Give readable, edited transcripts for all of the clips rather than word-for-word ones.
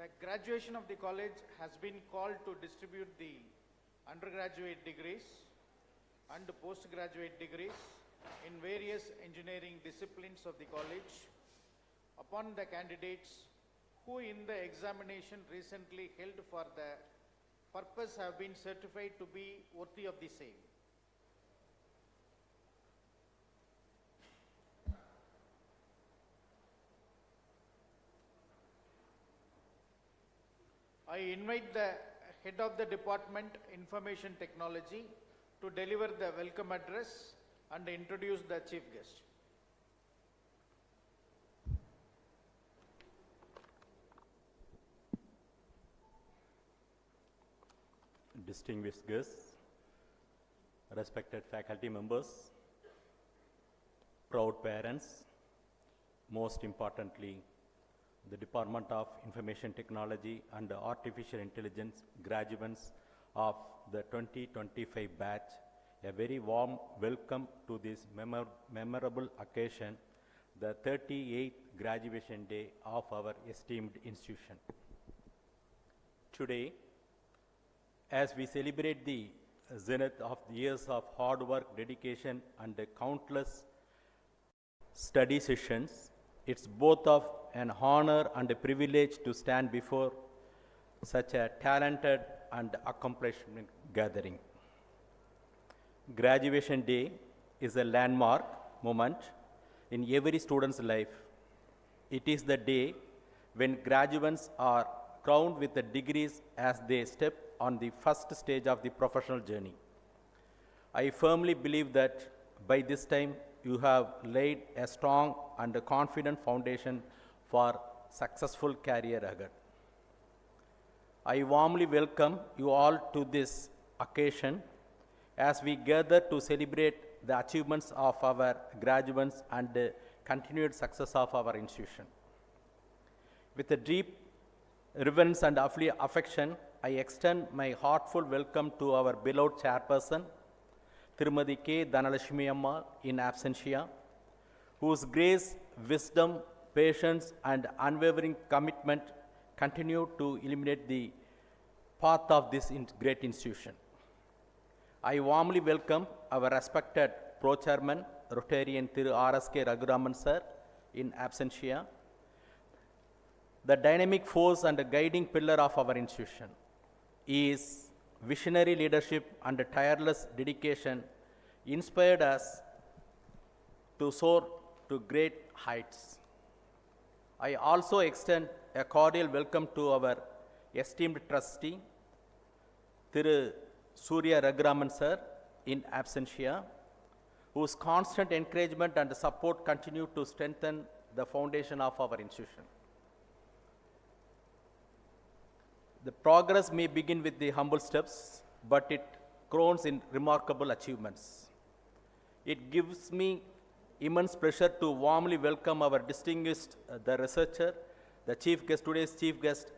The graduation of the college has been called to distribute the undergraduate degrees and postgraduate degrees in various engineering disciplines of the college upon the candidates who in the examination recently held for the purpose have been certified to be worthy of the same. I invite the head of the Department Information Technology to deliver the welcome address and introduce the chief guest. Distinguished guests, respected faculty members, proud parents, most importantly, the Department of Information Technology and Artificial Intelligence graduates of the 2025 batch, a very warm welcome to this memorable occasion, the 38th graduation day of our esteemed institution. Today, as we celebrate the zenith of years of hard work, dedication, and countless study sessions, it's both of an honor and a privilege to stand before such a talented and accomplishment gathering. Graduation Day is a landmark moment in every student's life. It is the day when graduates are crowned with the degrees as they step on the first stage of the professional journey. I firmly believe that by this time you have laid a strong and confident foundation for successful career ahead. I warmly welcome you all to this occasion as we gather to celebrate the achievements of our graduates and the continued success of our institution. With a deep reverence and affection, I extend my heartfelt welcome to our beloved chairperson, Tirumadi K. Dhanalakshmi Amma in absentia, whose grace, wisdom, patience, and unwavering commitment continue to illuminate the path of this great institution. I warmly welcome our respected Pro-Chairman, Rotarian Thiru R.S.K. Raghuraman Sir in absentia, the dynamic force and the guiding pillar of our institution. His visionary leadership and tireless dedication inspired us to soar to great heights. I also extend a cordial welcome to our esteemed trustee, Thiru Surya Raghuraman Sir in absentia, whose constant encouragement and support continue to strengthen the foundation of our institution. The progress may begin with the humble steps, but it crowns in remarkable achievements. It gives me immense pleasure to warmly welcome our distinguished the researcher, the chief guest, today's chief guest,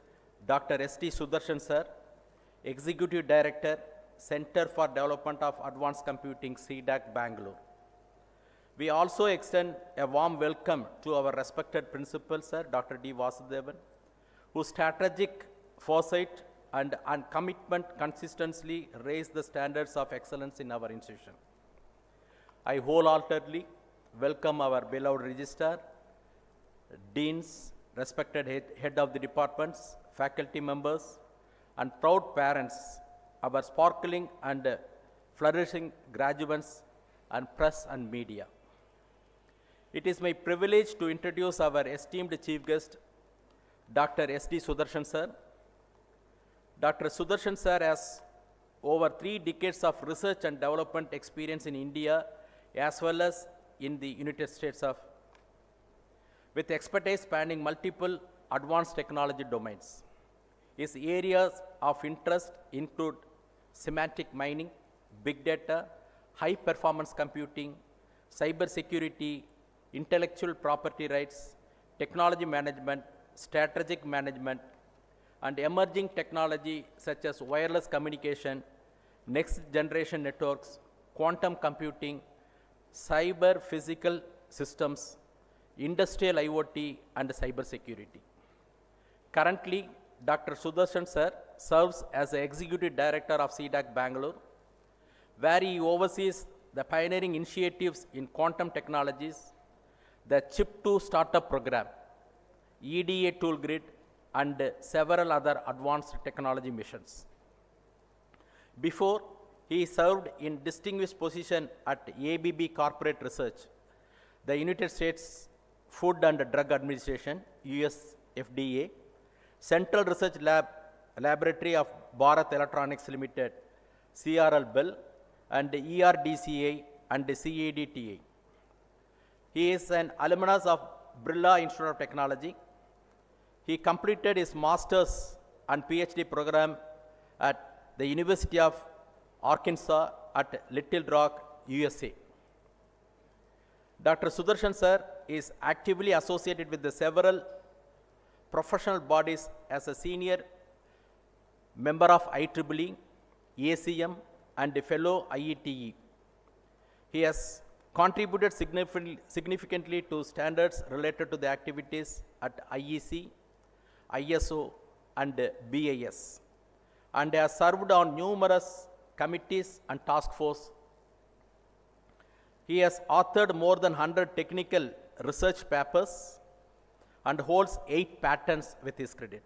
Dr. S.T. Sudarshan Sir, Executive Director, Center for Development of Advanced Computing, CDAC, Bangalore. We also extend a warm welcome to our respected principal, Sir, Dr. D. Vasudevan, whose strategic foresight and commitment consistently raise the standards of excellence in our institution. I wholeheartedly welcome our beloved registrar, deans, respected head of the departments, faculty members, and proud parents, our sparkling and flourishing graduates, and press and media. It is my privilege to introduce our esteemed chief guest, Dr. S.D. Sudarshan sir. Dr. Sudarshan sir has over 3 decades of research and development experience in India as well as in the United States with expertise spanning multiple advanced technology domains. His areas of interest include semantic mining, big data, high performance computing, cyber security, intellectual property rights, technology management, strategic management, and emerging technology such as wireless communication, next generation networks, quantum computing, cyber physical systems, industrial IoT, and cyber security. Currently, Dr. Sudarshan sir serves as the Executive Director of CDAC Bangalore, where he oversees the pioneering initiatives in quantum technologies, the Chip2 Startup Program, EDA Tool Grid, and several other advanced technology missions. Before, he served in distinguished position at ABB Corporate Research, the United States Food and Drug Administration, US FDA, Central Research Laboratory of Bharat Electronics Limited, CRL Bell, and ERDCA and CADTA. He is an alumnus of Birla Institute of Technology. He completed his master's and PhD program at the University of Arkansas at Little Rock, USA. Dr. Sudarshan sir is actively associated with the several professional bodies as a senior member of IEEE, ACM, and a fellow IETE. He has contributed significantly to standards related to the activities at IEC, ISO, and BIS, and has served on numerous committees and task force. He has authored more than 100 technical research papers and holds 8 patents with his credit.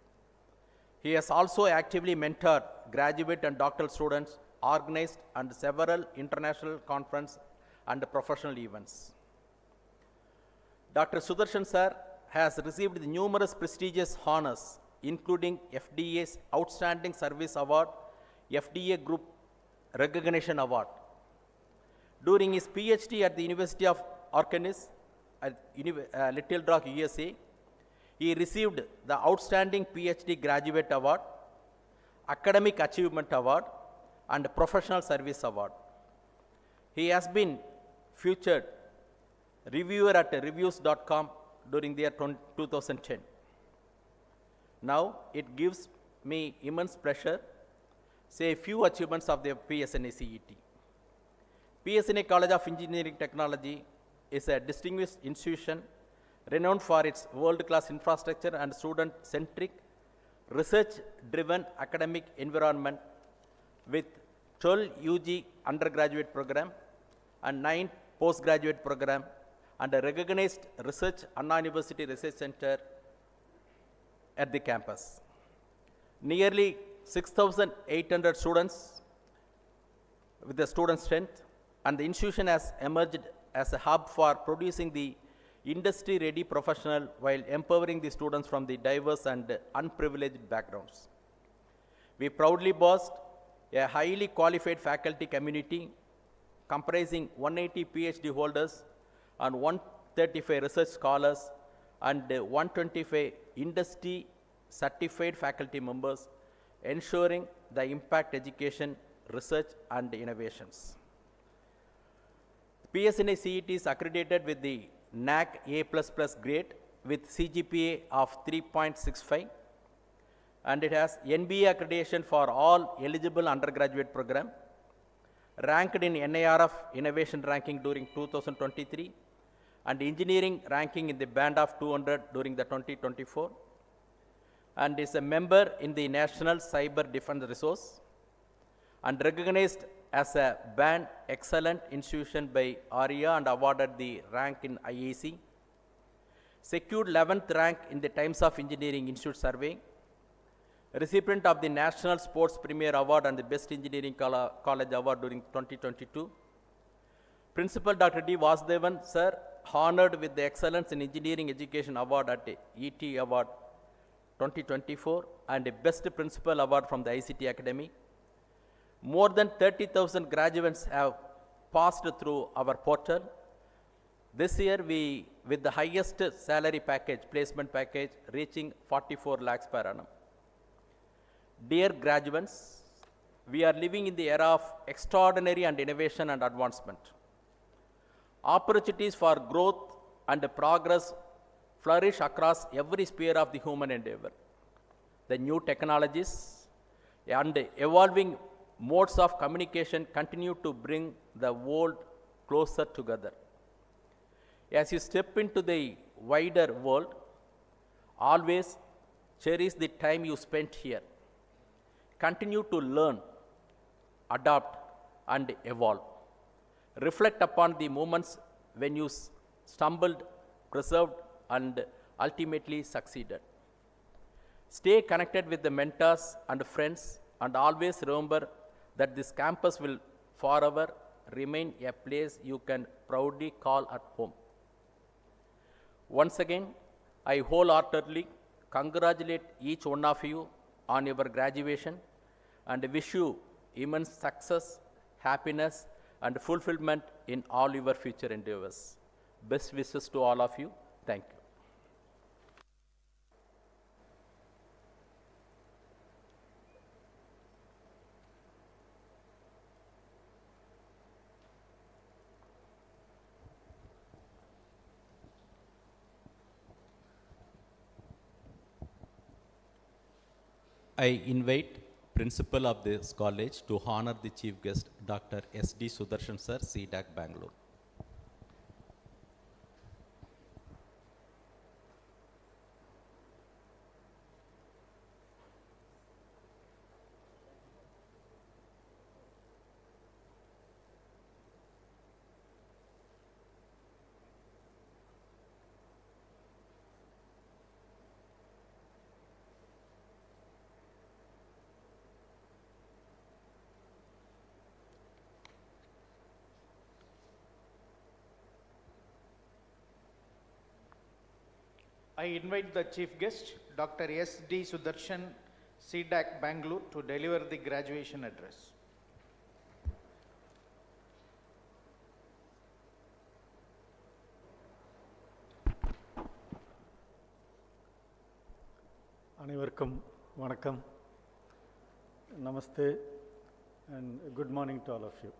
He has also actively mentored graduate and doctoral students, organized and several international conferences and professional events. Dr. Sudarshan sir has received numerous prestigious honors, including FDA's Outstanding Service Award, FDA Group Recognition Award. During his PhD at the University of Arkansas at Little Rock, USA, he received the Outstanding PhD Graduate Award, Academic Achievement Award, and Professional Service Award. He has been featured reviewer at reviews.com during the year 2010. Now, it gives me immense pleasure say a few achievements of the PSNACET. PSNA College of Engineering Technology is a distinguished institution renowned for its world-class infrastructure and student-centric, research-driven academic environment with 12 UG undergraduate program and 9 postgraduate program and a recognized research Anna University Research Center at the campus. Nearly 6,800 students with the student strength, and the institution has emerged as a hub for producing the industry-ready professional while empowering the students from the diverse and unprivileged backgrounds. We proudly boast a highly qualified faculty community comprising 180 PhD holders and 135 research scholars and 125 industry certified faculty members, ensuring the impact education, research, and innovations. PSNACET is accredited with the NAC A++ grade with CGPA of 3.65, and it has NBA accreditation for all eligible undergraduate program, ranked in NIRF Innovation Ranking during 2023, and engineering ranking in the band of 200 during the 2024, and is a member in the National Cyber Defense Resource, and recognized as a band excellent institution by ARIA and awarded the rank in IAC. secured 11th rank in the Times of Engineering Institute survey, recipient of the National Sports Premier Award and the Best Engineering College Award during 2022. Principal Dr. D. Vasudevan, sir, honored with the Excellence in Engineering Education Award at ET Award 2024 and a Best Principal Award from the ICT Academy. More than 30,000 graduates have passed through our portal. This year, with the highest salary package, placement package, reaching 44 lakhs per annum. Dear graduates, we are living in the era of extraordinary and innovation and advancement. Opportunities for growth and progress flourish across every sphere of the human endeavor. The new technologies and evolving modes of communication continue to bring the world closer together. As you step into the wider world, always cherish the time you spent here. Continue to learn, adapt, and evolve. Reflect upon the moments when you stumbled, persevered, and ultimately succeeded. Stay connected with the mentors and friends, and always remember that this campus will forever remain a place you can proudly call at home. Once again, I wholeheartedly congratulate each one of you on your graduation and wish you immense success, happiness, and fulfillment in all your future endeavors. Best wishes to all of you. Thank you. I invite Principal of this college to honor the Chief Guest, Dr. S.D. Sudarshan Sir, CDAC, Bangalore. I invite the chief guest, Dr. S.D. Sudarshan, CDAC, Bangalore, to deliver the graduation address. அனைவருக்கும் வணக்கம், Namaste, and good morning to all of you.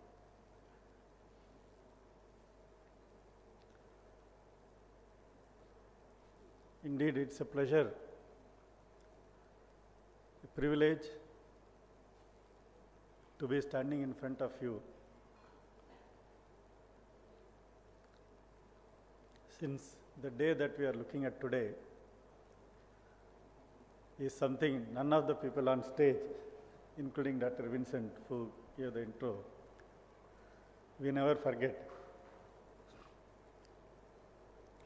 Indeed, it's a pleasure, a privilege to be standing in front of you since the day that we are looking at today is something none of the people on stage, including Dr. Vincent, who gave the intro, we never forget.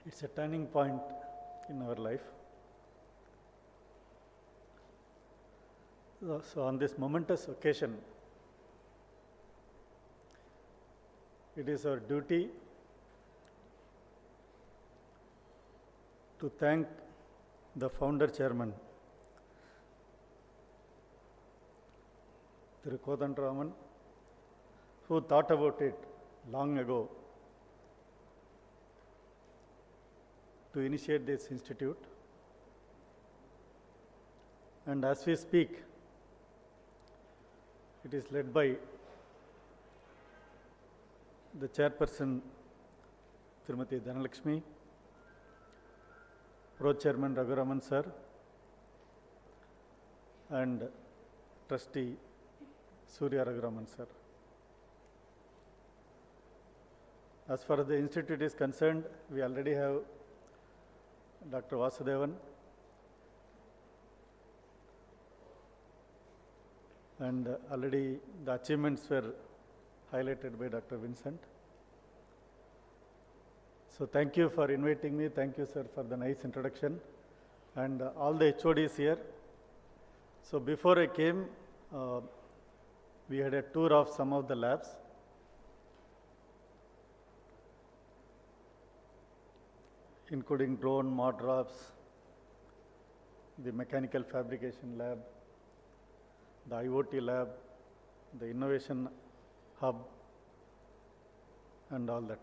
It's a turning point in our life. So on this momentous occasion, it is our duty to thank the founder chairman, Thiru Kodandraman, who thought about it long ago to initiate this institute. And as we speak, it is led by the chairperson, Srimati Dhanalakshmi, Pro-Chairman Raghuraman sir, and Trustee Surya Raghuraman sir. As far as the institute is concerned, we already have Dr. Vasudevan and already the achievements were highlighted by Dr. Vincent. So thank you for inviting me. Thank you, sir, for the nice introduction. And all the HODs here. So before I came, we had a tour of some of the labs. Including drone, mod drops, the mechanical fabrication lab, the IoT lab, the innovation hub, and all that.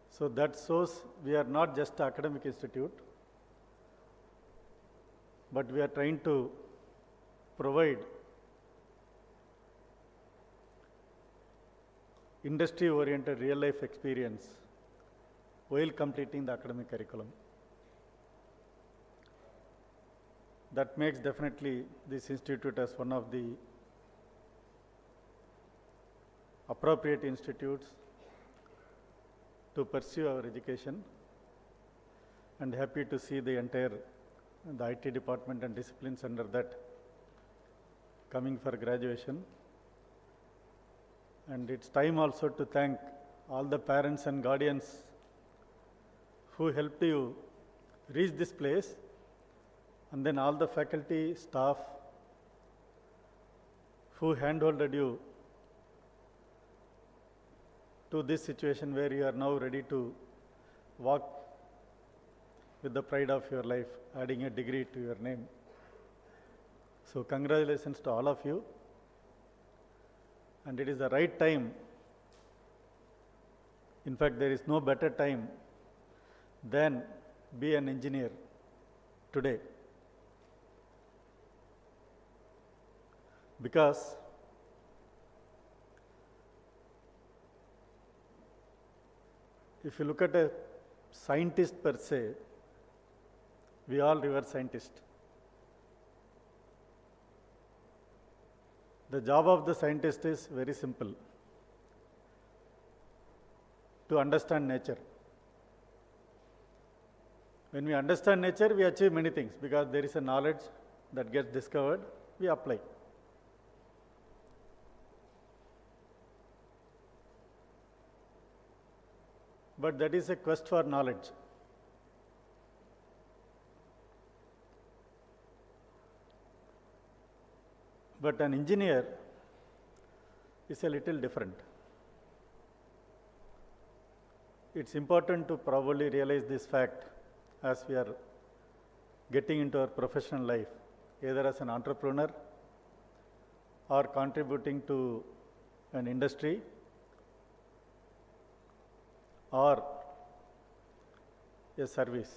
So that shows we are not just an academic institute, but we are trying to provide industry-oriented real-life experience while completing the academic curriculum. That makes definitely this institute as one of the appropriate institutes to pursue our education, and happy to see the entire IT department and disciplines under that coming for graduation. And it's time also to thank all the parents and guardians who helped you reach this place, and then all the faculty, staff who handholded you to this situation where you are now ready to walk with the pride of your life, adding a degree to your name. So congratulations to all of you. And it is the right time. In fact, there is no better time than be an engineer today. Because if you look at a scientist per se, we all revere scientists. The job of the scientist is very simple: to understand nature. When we understand nature, we achieve many things because there is a knowledge that gets discovered, we apply. But that is a quest for knowledge. But an engineer is a little different. It's important to probably realize this fact as we are getting into our professional life, either as an entrepreneur or contributing to an industry or a service.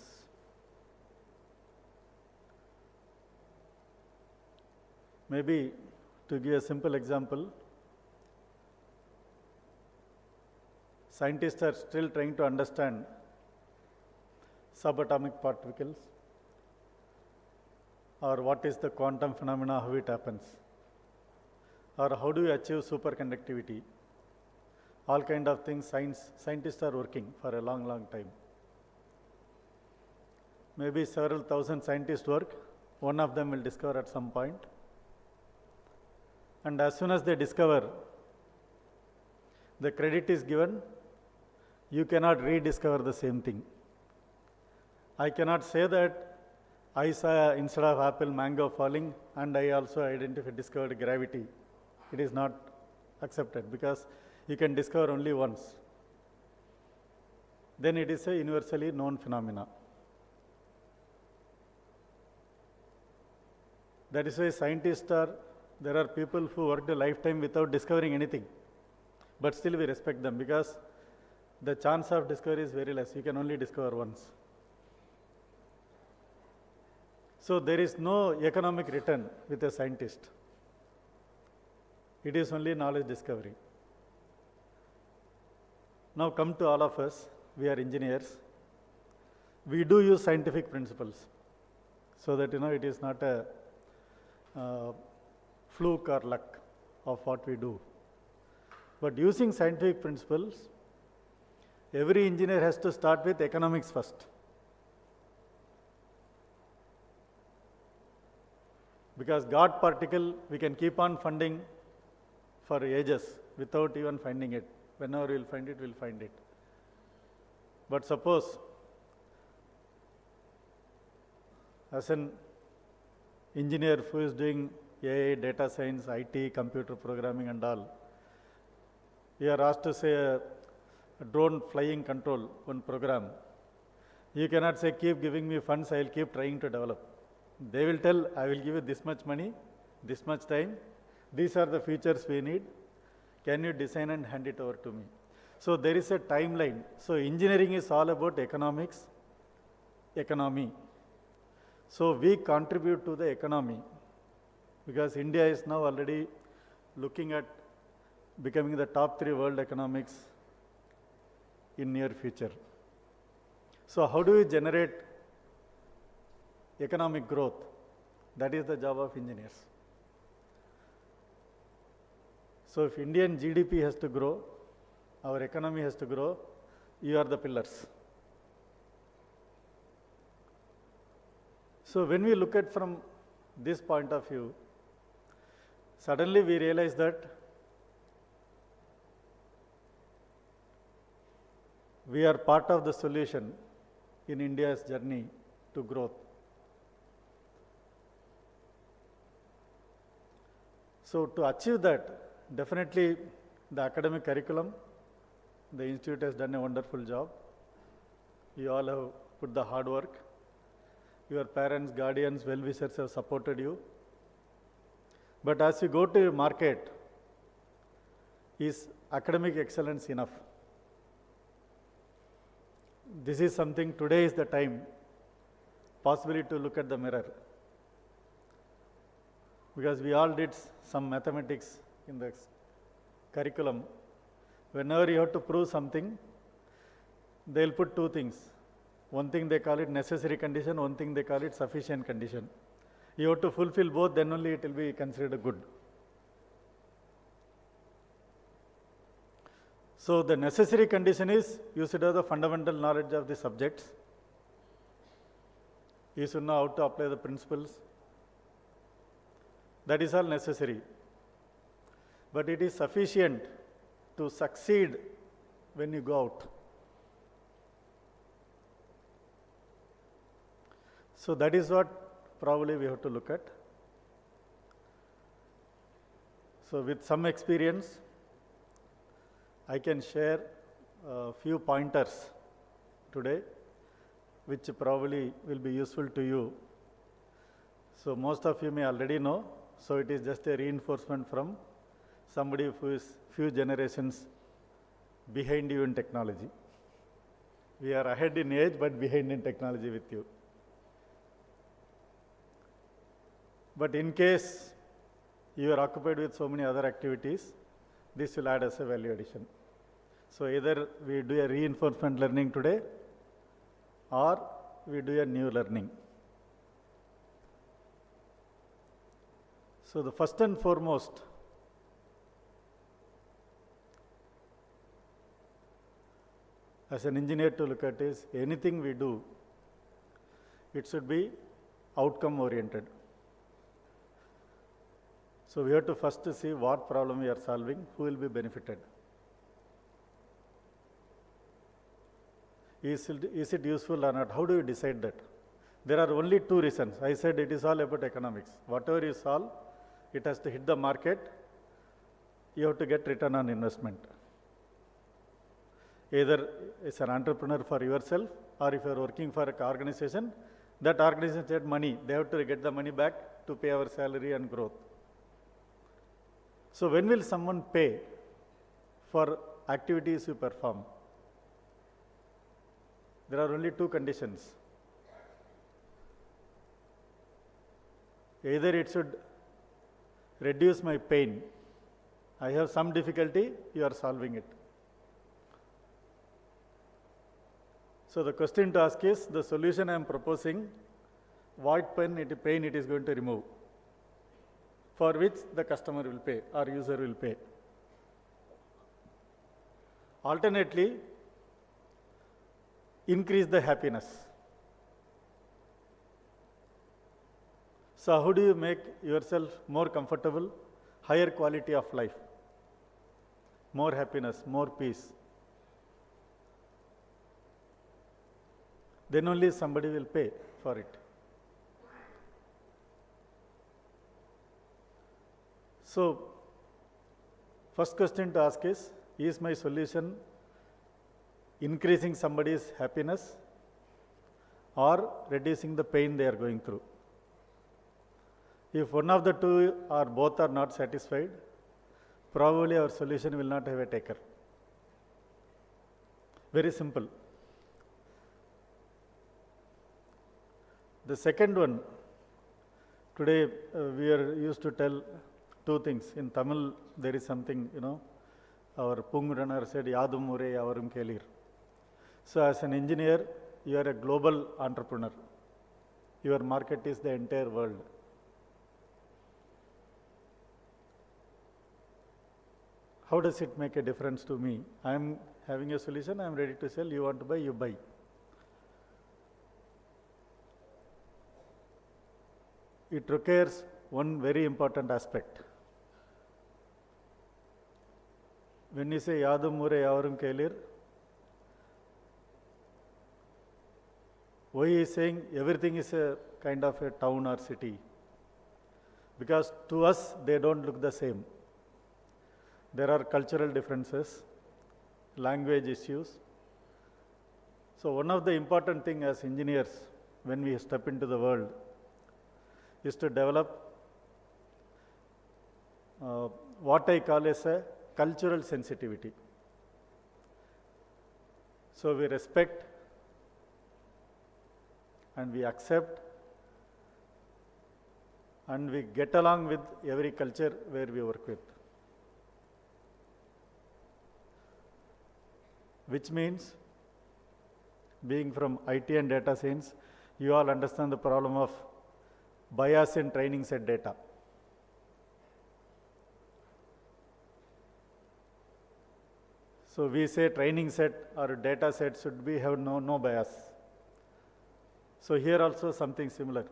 Maybe to give a simple example, scientists are still trying to understand subatomic particles, or what is the quantum phenomena, how it happens, or how do you achieve superconductivity. All kind of things scientists are working for a long, long time. Maybe several thousand scientists work, one of them will discover at some point. And as soon as they discover, the credit is given, you cannot rediscover the same thing. I cannot say that I saw instead of apple, mango falling, and I also discovered gravity. It is not accepted because you can discover only once. Then it is a universally known phenomena. That is why scientists are, there are people who worked a lifetime without discovering anything, but still we respect them because the chance of discovery is very less. You can only discover once. So there is no economic return with a scientist. It is only knowledge discovery. Now come to all of us, we are engineers. We do use scientific principles so that it is not a fluke or luck of what we do. But using scientific principles, every engineer has to start with economics first. Because God particle, we can keep on funding for ages without even finding it. Whenever we'll find it, we'll find it. But suppose, as an engineer who is doing AI, data science, IT, computer programming and all, you are asked to say a drone flying control one program. You cannot say, keep giving me funds, I will keep trying to develop. They will tell, I will give you this much money, this much time, these are the features we need, can you design and hand it over to me? So there is a timeline. So engineering is all about economics, economy. So we contribute to the economy because India is now already looking at becoming the top 3 world economics in near future. So how do we generate economic growth? That is the job of engineers. So if Indian GDP has to grow, our economy has to grow, you are the pillars. So when we look at from this point of view, suddenly we realize that we are part of the solution in India's journey to growth. So to achieve that, definitely the academic curriculum, the institute has done a wonderful job. You all have put the hard work. Your parents, guardians, well-wishers have supported you. But as you go to market, is academic excellence enough? This is something, today is the time possibly to look at the mirror. Because we all did some mathematics in the curriculum. Whenever you have to prove something, they'll put 2 things. One thing they call it necessary condition, one thing they call it sufficient condition. You have to fulfill both, then only it will be considered good. So the necessary condition is you should have the fundamental knowledge of the subjects. You should know how to apply the principles. That is all necessary. But it is sufficient to succeed when you go out. So that is what probably we have to look at. So with some experience, I can share a few pointers today, which probably will be useful to you. So most of you may already know, so it is just a reinforcement from somebody who is few generations behind you in technology. We are ahead in age, but behind in technology with you. But in case you are occupied with so many other activities, this will add as a value addition. So either we do a reinforcement learning today, or we do a new learning. So the first and foremost, as an engineer to look at is, anything we do, it should be outcome oriented. So we have to first see what problem we are solving, who will be benefited. Is it useful or not? How do you decide that? There are only 2 reasons. I said it is all about economics. Whatever you solve, it has to hit the market. You have to get return on investment. Either as an entrepreneur for yourself, or if you are working for an organization, that organization get money. They have to get the money back to pay our salary and growth. So when will someone pay for activities you perform? There are only 2 conditions. Either it should reduce my pain. I have some difficulty, you are solving it. So the question to ask is, the solution I am proposing, what pain it is going to remove, for which the customer will pay or user will pay. Alternately, increase the happiness. So how do you make yourself more comfortable, higher quality of life? more happiness, more peace, then only somebody will pay for it. So, first question to ask is my solution increasing somebody's happiness or reducing the pain they are going through? If one of the two or both are not satisfied, probably our solution will not have a taker. Very simple. The second one, today we are used to tell two things. In Tamil, there is something, our Pung runner said, Yadum Mure Yavarum Kelir. So, as an engineer, you are a global entrepreneur. Your market is the entire world. How does it make a difference to me? I am having a solution, I am ready to sell, you want to buy, you buy. It requires one very important aspect. When you say Yadum Mure Yavarum Kelir, why he is saying everything is a kind of a town or city? Because to us, they don't look the same. There are cultural differences, language issues. So one of the important things as engineers, when we step into the world, is to develop what I call as a cultural sensitivity. So we respect and we accept and we get along with every culture where we work with. Which means, being from IT and data science, you all understand the problem of bias in training set data. So we say training set or data set should be have no bias. So here also something similar.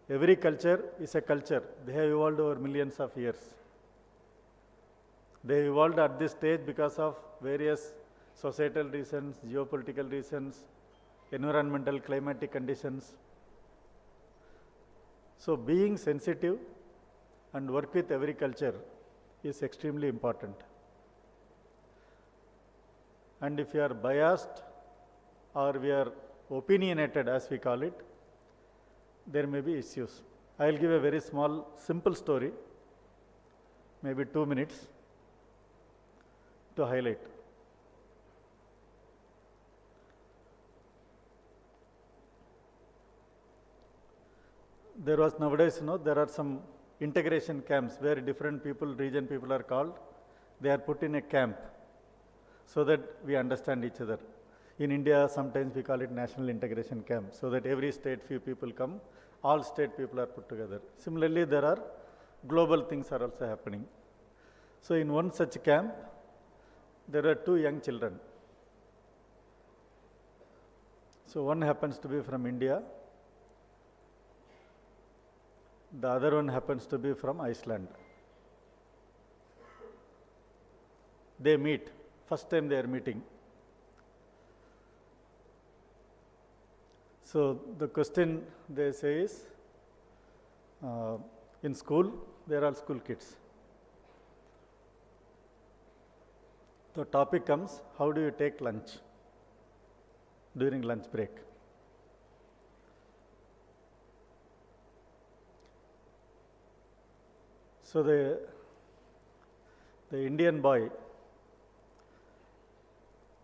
Every culture is a culture. They have evolved over millions of years. They evolved at this stage because of various societal reasons, geopolitical reasons, environmental, climatic conditions. So being sensitive and work with every culture is extremely important. And if you are biased or we are opinionated, as we call it, there may be issues. I will give a very small, simple story, maybe 2 minutes, to highlight. There was nowadays, there are some integration camps where different people, region people are called. They are put in a camp so that we understand each other. In India, sometimes we call it national integration camp, so that every state few people come, all state people are put together. Similarly, there are global things are also happening. So in one such camp, there are 2 young children. So one happens to be from India, the other one happens to be from Iceland. They meet, first time they are meeting. So the question they say is, in school, they are all school kids. The topic comes, how do you take lunch during lunch break? So the Indian boy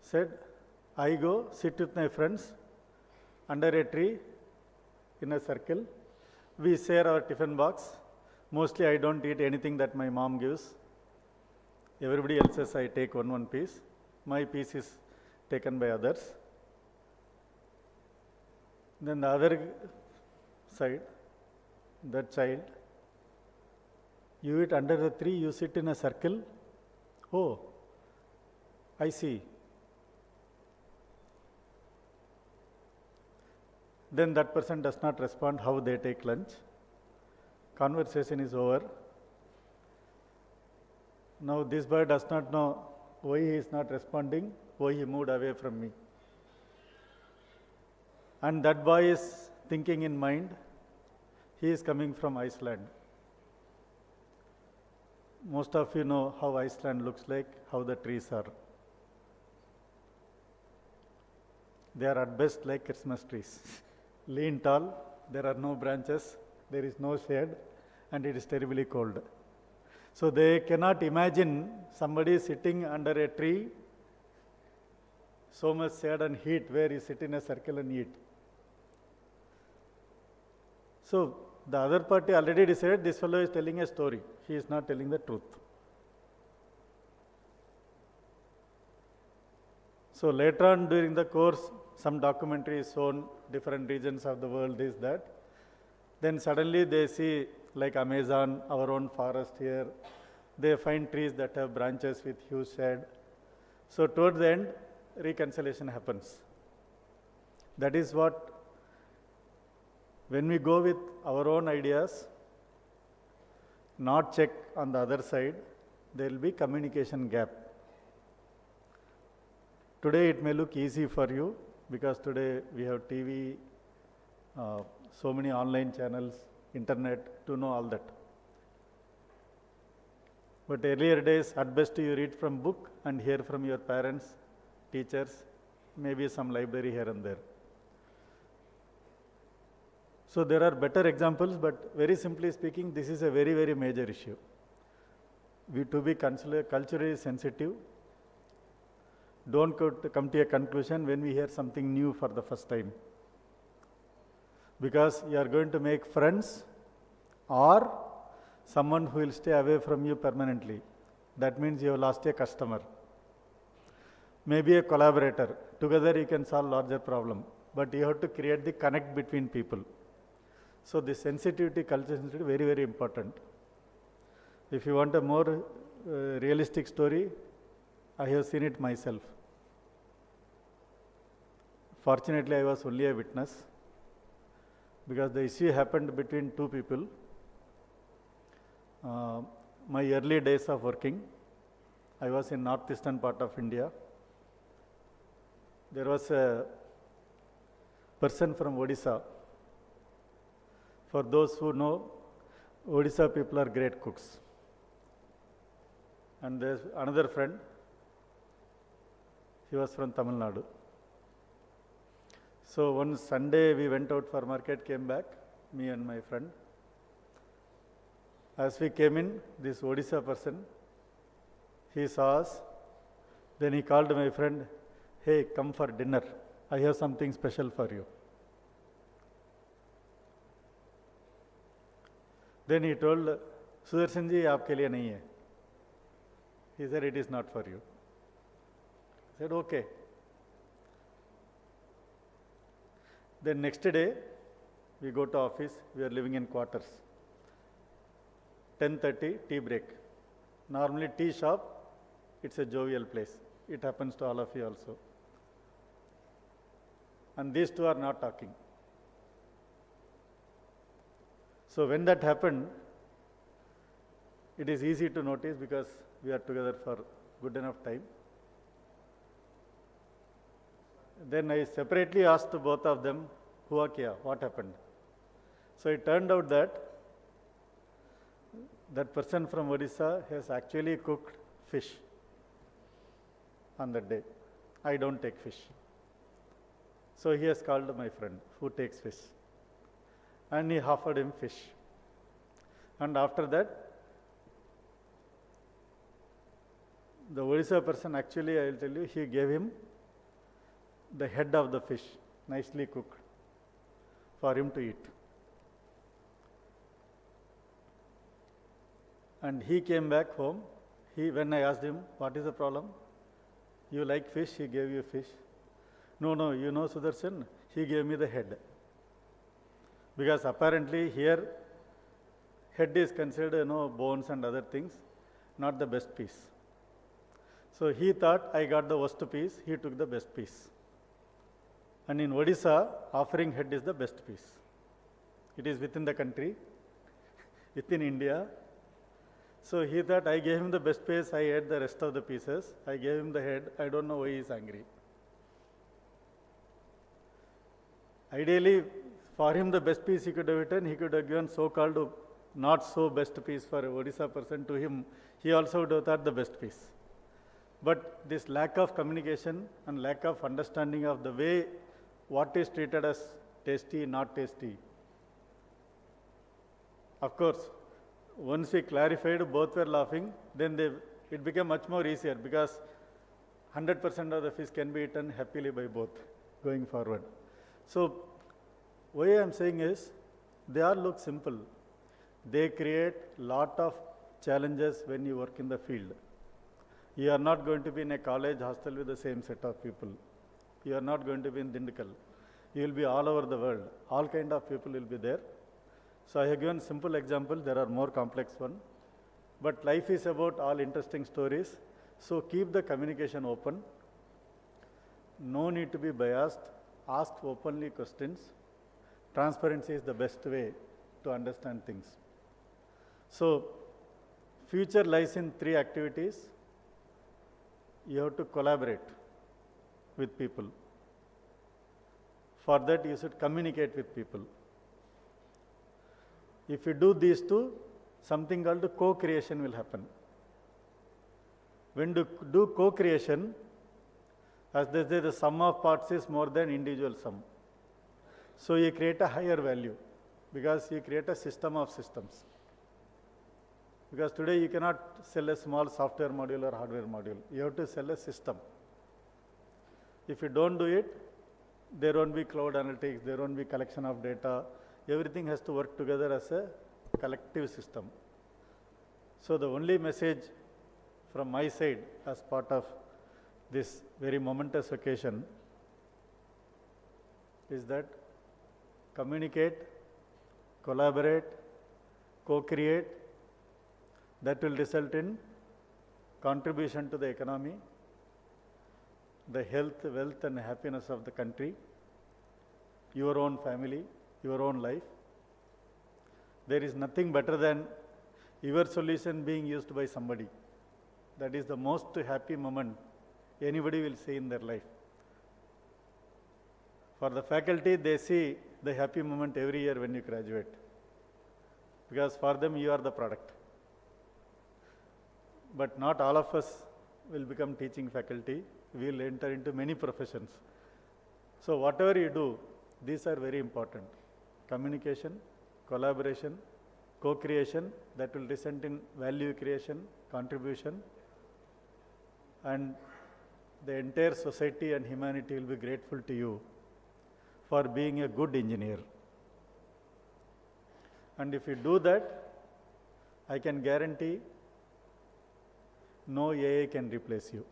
said, I go sit with my friends under a tree in a circle. We share our tiffin box. Mostly I don't eat anything that my mom gives. Everybody else's I take one piece. My piece is taken by others. Then the other side, that child, you eat under the tree, you sit in a circle. Oh, I see. Then that person does not respond how they take lunch. Conversation is over. Now this boy does not know why he is not responding, why he moved away from me. And that boy is thinking in mind, he is coming from Iceland. Most of you know how Iceland looks like, how the trees are. They are at best like Christmas trees. Lean tall, there are no branches, there is no shade, and it is terribly cold. So they cannot imagine somebody sitting under a tree, so much shade and heat, where you sit in a circle and eat. So the other party already decided this fellow is telling a story. He is not telling the truth. So later on during the course, some documentary is shown, different regions of the world, this, that. Then suddenly they see, like Amazon, our own forest here, they find trees that have branches with huge shade. So towards the end, reconciliation happens. That is what, when we go with our own ideas, not check on the other side, there will be communication gap. Today it may look easy for you because today we have TV, so many online channels, internet to know all that. But earlier days, at best you read from book and hear from your parents, teachers, maybe some library here and there. So there are better examples, but very simply speaking, this is a very, very major issue. We to be culturally sensitive, don't come to a conclusion when we hear something new for the first time. Because you are going to make friends or someone who will stay away from you permanently. That means you have lost a customer. Maybe a collaborator. Together you can solve larger problem. But you have to create the connect between people. So the sensitivity, culture sensitivity, very, very important. If you want a more realistic story, I have seen it myself. Fortunately, I was only a witness because the issue happened between two people. My early days of working, I was in northeastern part of India. There was a person from Odisha. For those who know, Odisha people are great cooks. And there's another friend, he was from Tamil Nadu. So one Sunday we went out for market, came back, me and my friend. As we came in, this Odisha person, he saw us, then he called my friend, hey, come for dinner, I have something special for you. Then he told, Sudarshan ji, aapke liye nahi hai. He said, it is not for you. I said, okay. Then next day, we go to office, we are living in quarters. 10:30, tea break. Normally tea shop, it's a jovial place. It happens to all of you also. And these two are not talking. So when that happened, it is easy to notice because we are together for good enough time. Then I separately asked both of them, Hua kya, what happened? So it turned out that that person from Odisha has actually cooked fish on that day. I don't take fish. So he has called my friend who takes fish. And he offered him fish. And after that, the Odisha person actually, I will tell you, he gave him the head of the fish, nicely cooked, for him to eat. And he came back home. When I asked him, what is the problem? You like fish? He gave you fish. No, you know Sudarshan, he gave me the head. Because apparently here, head is considered, bones and other things, not the best piece. So he thought I got the worst piece, he took the best piece. And in Odisha, offering head is the best piece. It is within the country, within India. So he thought I gave him the best piece, I ate the rest of the pieces. I gave him the head, I don't know why he is angry. Ideally, for him the best piece he could have eaten, he could have given so-called not so best piece for a Odisha person. To him, he also would have thought the best piece. But this lack of communication and lack of understanding of the way what is treated as tasty, not tasty. Of course, once we clarified, both were laughing, then it became much more easier because 100% of the fish can be eaten happily by both going forward. So, why I am saying is, they all look simple. They create lot of challenges when you work in the field. You are not going to be in a college hostel with the same set of people. You are not going to be in Dindikal. You will be all over the world. All kind of people will be there. So I have given simple example. There are more complex one. But life is about all interesting stories. So keep the communication open. No need to be biased. Ask openly questions. Transparency is the best way to understand things. So future lies in 3 activities. You have to collaborate with people. For that, you should communicate with people. If you do these 2, something called co-creation will happen. When you do co-creation, as they say, the sum of parts is more than individual sum. So you create a higher value because you create a system of systems. Because today you cannot sell a small software module or hardware module. You have to sell a system. If you don't do it, there won't be cloud analytics, there won't be collection of data. Everything has to work together as a collective system. So the only message from my side as part of this very momentous occasion is that communicate, collaborate, co-create. That will result in contribution to the economy, the health, wealth and happiness of the country, your own family, your own life. There is nothing better than your solution being used by somebody. That is the most happy moment anybody will see in their life. For the faculty, they see the happy moment every year when you graduate. Because for them, you are the product. But not all of us will become teaching faculty. We will enter into many professions. So whatever you do, these are very important. Communication, collaboration, co-creation, that will result in value creation, contribution, and the entire society and humanity will be grateful to you for being a good engineer. And if you do that, I can guarantee no AI can replace you.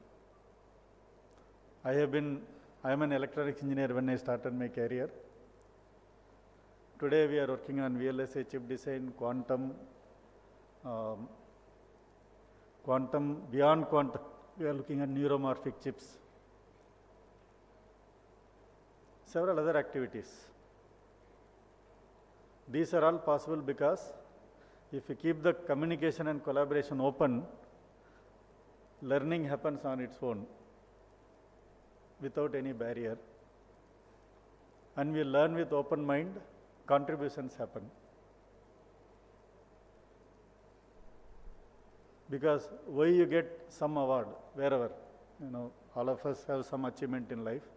I am an electronics engineer when I started my career. Today we are working on VLSI chip design, quantum, beyond quantum, we are looking at neuromorphic chips. Several other activities. These are all possible because if you keep the communication and collaboration open, learning happens on its own without any barrier. And we learn with open mind, contributions happen. Because why you get some award, wherever, all of us have some achievement in life.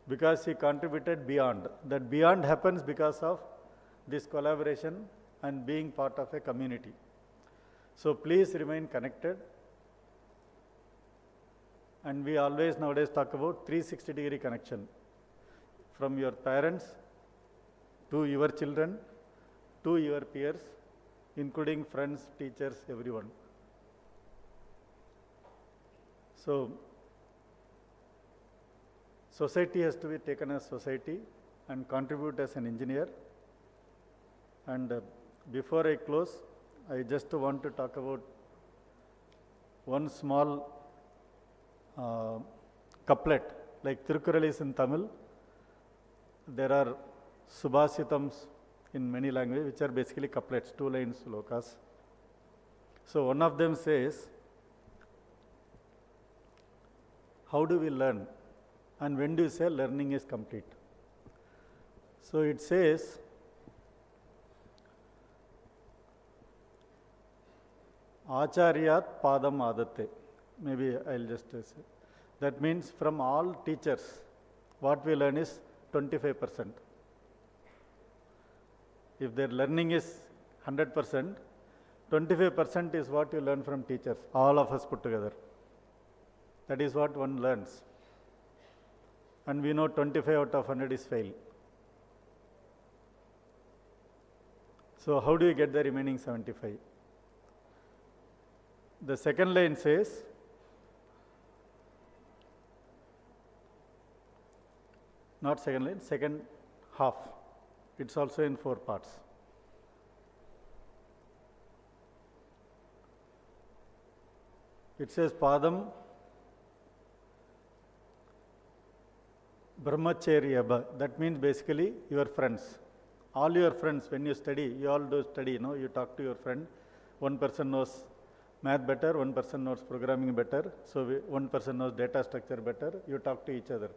Because he contributed beyond. That beyond happens because of this collaboration and being part of a community. So please remain connected. And we always nowadays talk about 360-degree connection. From your parents to your children to your peers, including friends, teachers, everyone. So, society has to be taken as society and contribute as an engineer. And before I close, I just want to talk about one small couplet. Like Tirukural is in Tamil, there are subhasitams in many languages, which are basically couplets, 2 lines slokas. So one of them says, how do we learn? And when do you say learning is complete? So it says, Acharyat padam adate. Maybe I'll just say. That means from all teachers, what we learn is 25%. If their learning is 100%, 25% is what you learn from teachers, all of us put together. That is what one learns. And we know 25 out of 100 is fail. So how do you get the remaining 75? The second line says, not second line, second half. It's also in 4 parts. It says Padam Brahmacharyaba. That means basically your friends. All your friends, when you study, you all do study, you talk to your friend. One person knows math better, one person knows programming better. So one person knows data structure better. You talk to each other.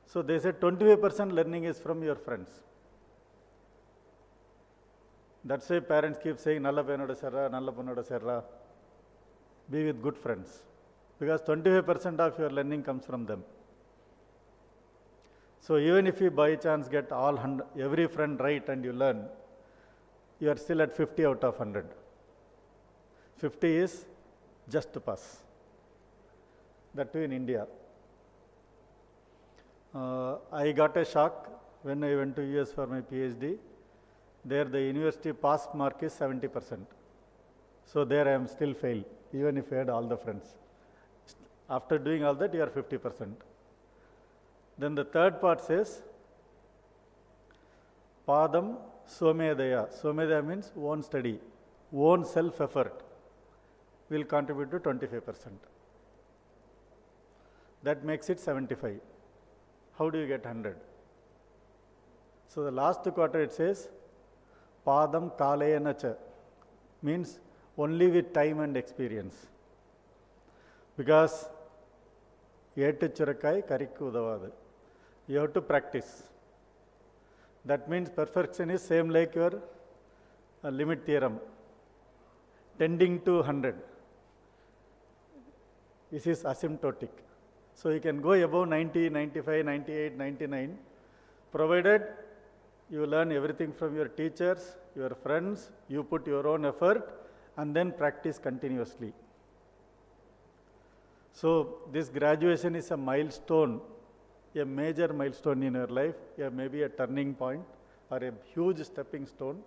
So they said 25% learning is from your friends. That's why parents keep saying, Nalla penoda serra, Nalla penoda serra. Be with good friends. Because 25% of your learning comes from them. So even if you by chance get every friend right and you learn, you are still at 50 out of 100. 50 is just to pass. That too in India. I got a shock when I went to US for my PhD. There the university pass mark is 70%. So there I am still fail, even if I had all the friends. After doing all that, you are 50%. Then the third part says, Padam Somedaya. Somedaya means own study, own self-effort will contribute to 25%. That makes it 75. How do you get 100? So the last quarter it says, Padam Kalayanacha, means only with time and experience. Because Yetu Churakai Karikku Udavadu. You have to practice. That means perfection is same like your limit theorem, tending to 100. This is asymptotic. So you can go above 90, 95, 98, 99, provided you learn everything from your teachers, your friends, you put your own effort, and then practice continuously. So this graduation is a milestone, a major milestone in your life, maybe a turning point or a huge stepping stone,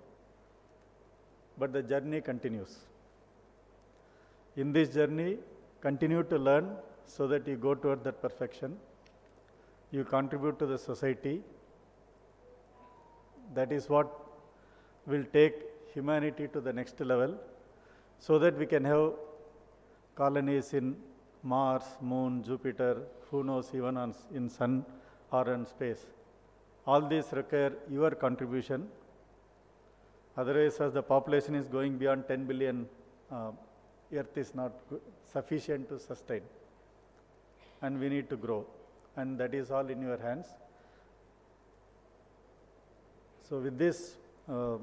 but the journey continues. In this journey, continue to learn so that you go toward that perfection. You contribute to the society. That is what will take humanity to the next level, so that we can have colonies in Mars, Moon, Jupiter, who knows, even in Sun or in space. All these require your contribution. Otherwise, as the population is going beyond 10 billion, Earth is not sufficient to sustain. And we need to grow. And that is all in your hands. So with this, I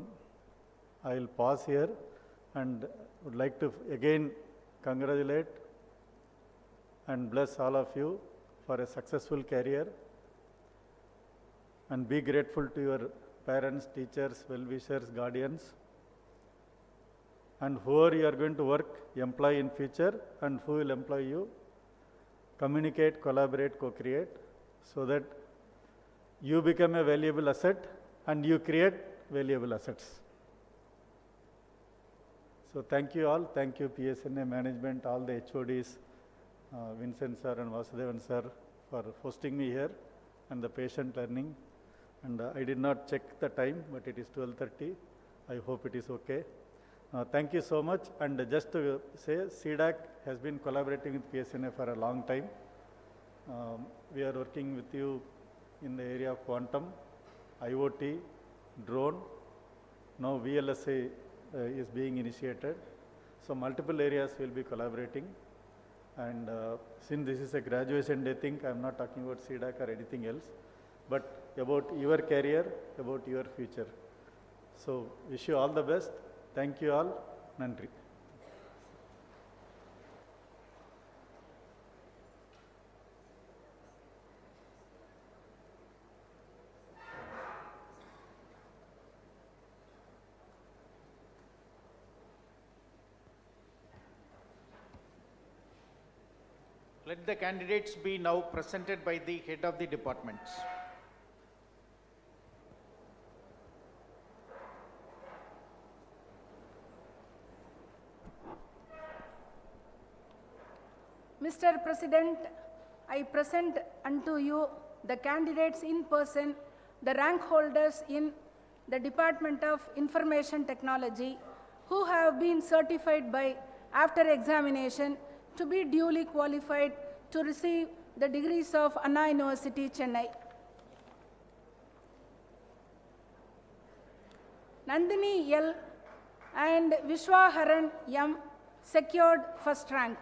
will pause here and would like to again congratulate and bless all of you for a successful career, and be grateful to your parents, teachers, well-wishers, guardians, and whoever you are going to work, employ in future, and who will employ you. Communicate, collaborate, co-create, so that you become a valuable asset and you create valuable assets. So thank you all. Thank you PSNA management, all the HODs, Vincent sir and Vasudevan sir for hosting me here, and the patient learning. And I did not check the time, but it is 12:30. I hope it is okay. Thank you so much. And just to say, CDAC has been collaborating with PSNA for a long time. We are working with you in the area of quantum, IoT, drone. Now VLSI is being initiated. So multiple areas will be collaborating. And since this is a graduation day thing, I am not talking about CDAC or anything else, but about your career, about your future. So wish you all the best. Thank you all. Nandri. Let the candidates be now presented by the head of the departments. Mr. President, I present unto you the candidates in person, the rank holders in the Department of Information Technology, who have been certified by after examination to be duly qualified to receive the degrees of Anna University, Chennai. Nandini L. and Vishwaharan M. secured first rank.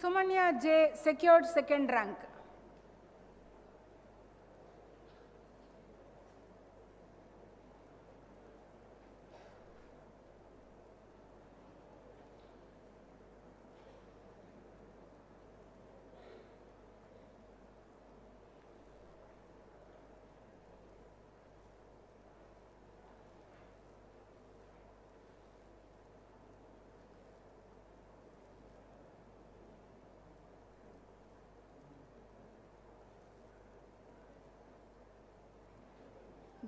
Sumanya J. secured second rank.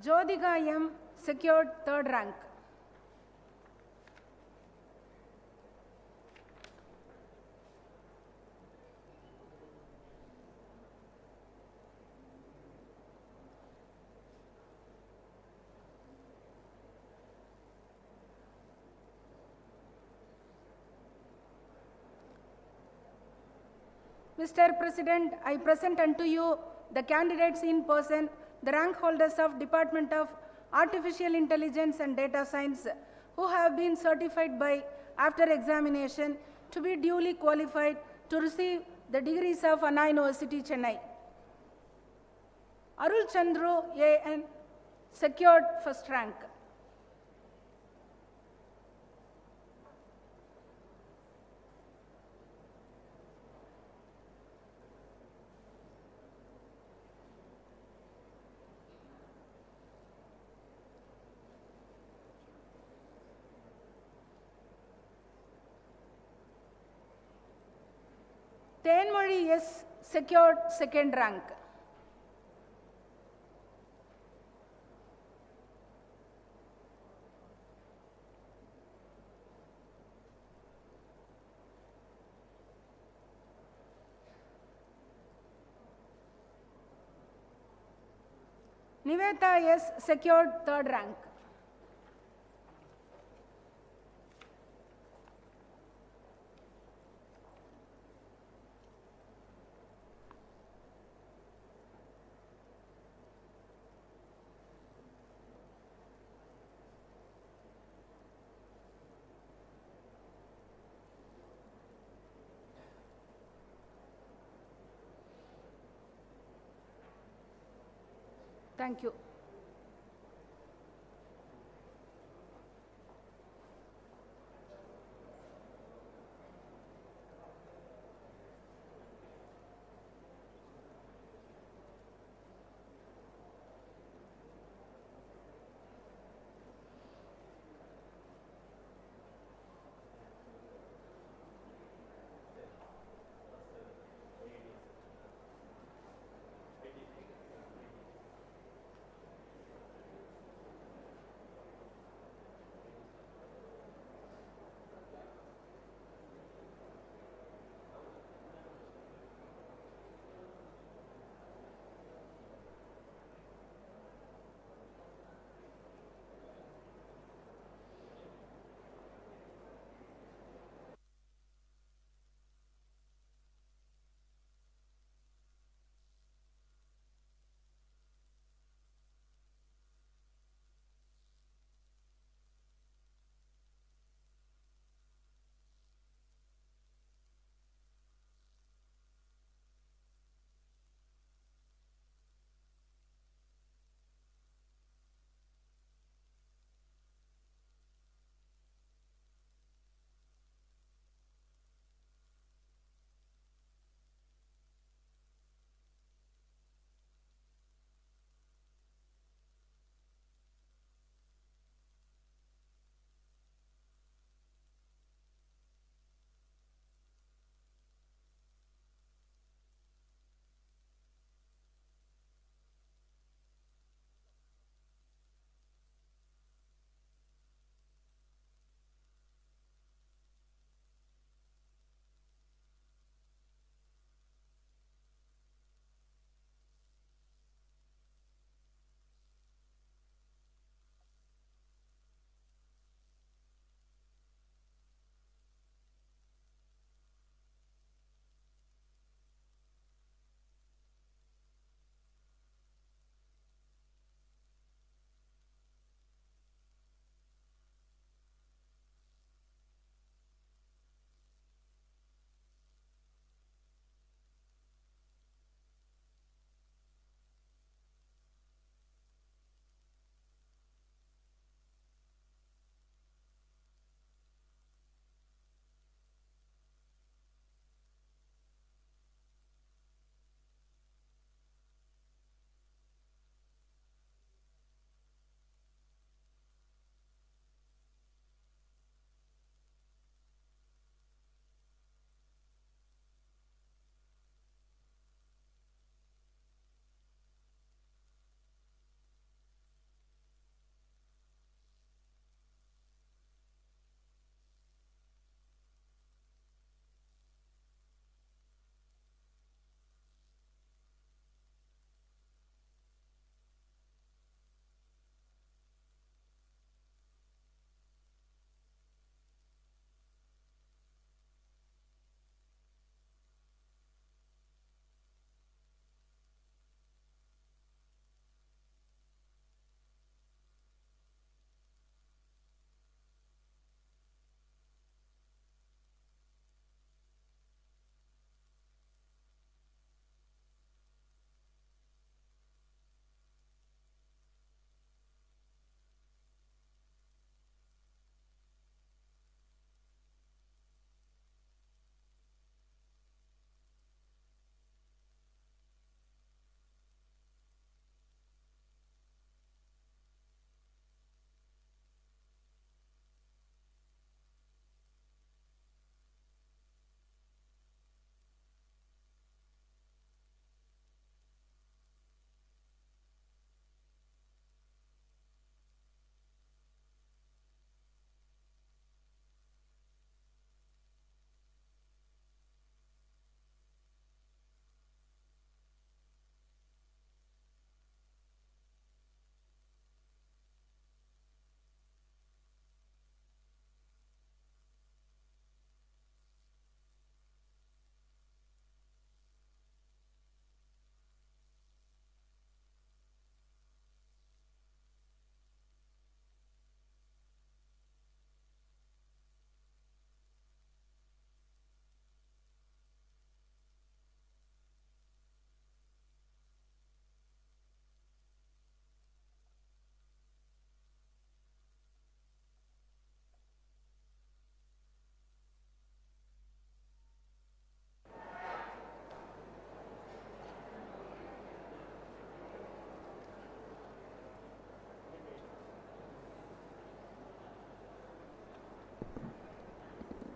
Jyotika M. secured third rank. Mr. President, I present unto you the candidates in person, the rank holders of Department of Artificial Intelligence and Data Science, who have been certified by after examination to be duly qualified to receive the degrees of Anna University, Chennai. Arul Chandru A.N. secured first rank. Tenmozhi S. secured second rank. Niveta S. secured third rank. Thank you.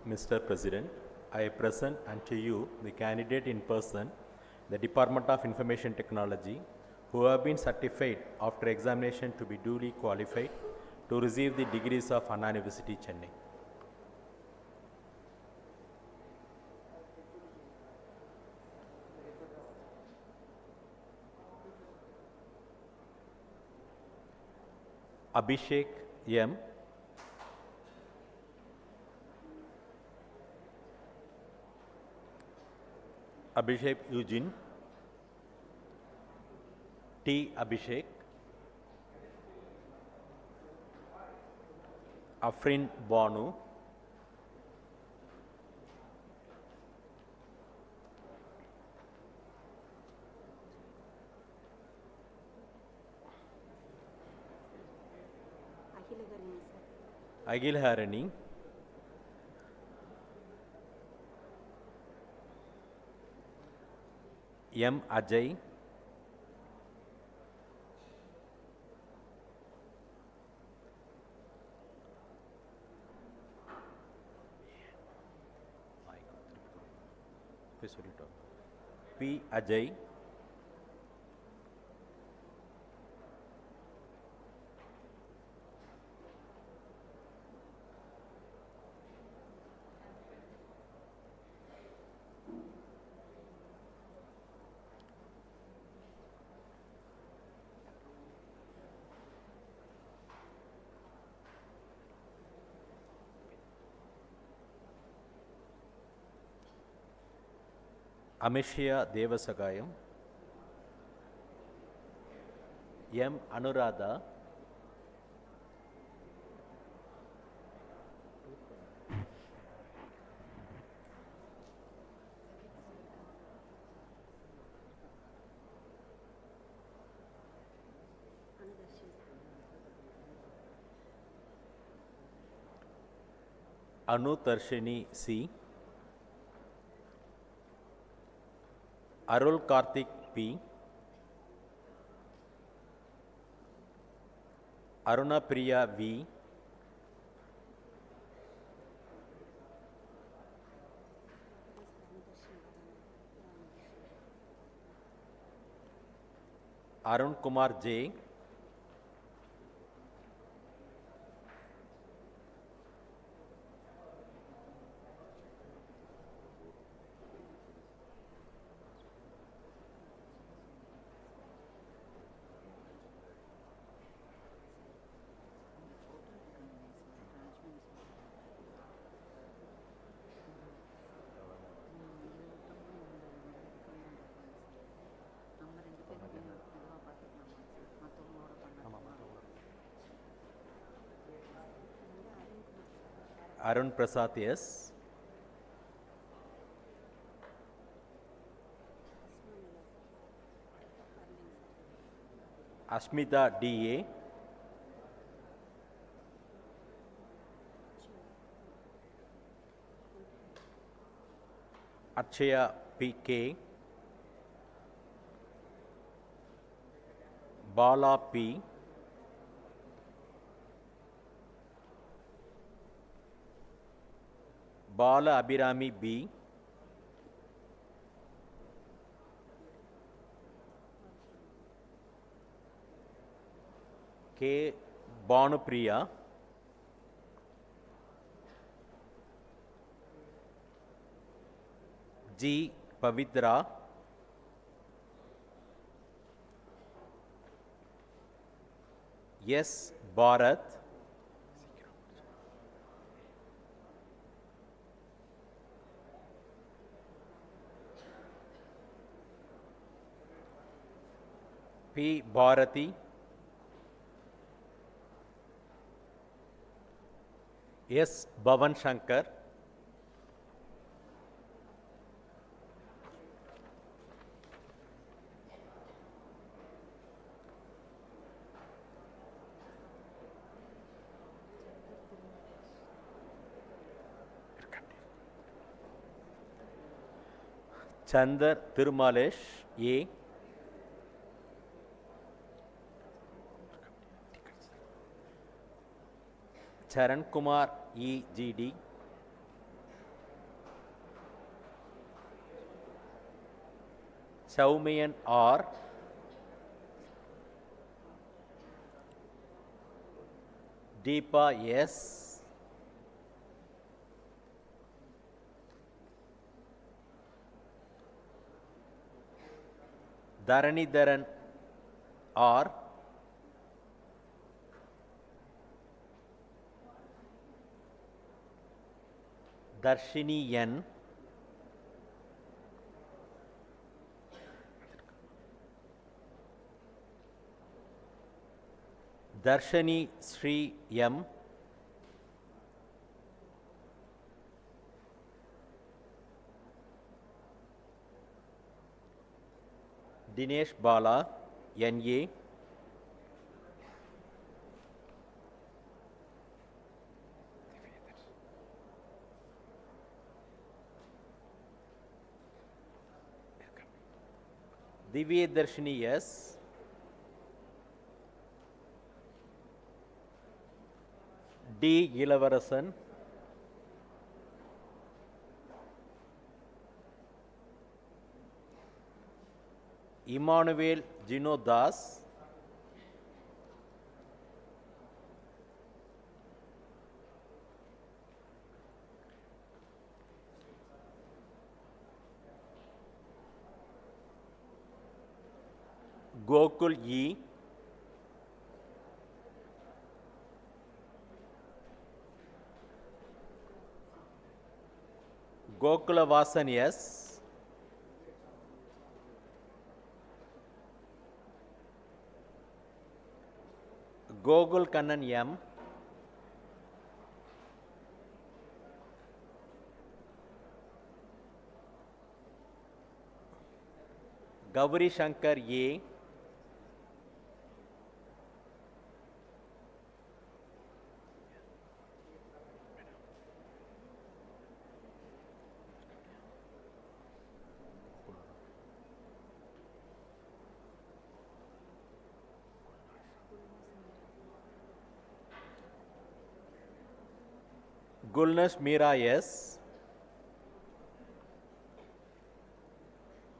Mr. President, I present unto you the candidate in person, the Department of Information Technology, who have been certified after examination to be duly qualified to receive the degrees of Anna University, Chennai. Abhishek M. Abhishek Eugene. T. Abhishek. Afrin Banu. Agil Harani. M. Ajay. P. Ajay. Amishya Devasagayam. M. Anuradha. Anu Tarshini C. Arul Karthik P. Aruna Priya V. Arun Kumar J. Arun Prasad S. Ashmita D.A. Akshaya P.K. Bala P. Bala Abhirami B. K. Bhanupriya. G. Pavitra. S. Bharat. P. Bharati. S. Bhavan Shankar. Chandar Tirumalesh A. Charan Kumar E. G.D. Chaumian R, Deepa S, Dharanidharan R, Darshini N, Darshani Sri M, Dinesh Bala N.A., Divya Darshini S, D. Ilavarasan, Emmanuel Gino Das, Gokul E, Gokulavasan S, Gogul Kannan M, Gauri Shankar A, Gulnash Meera S,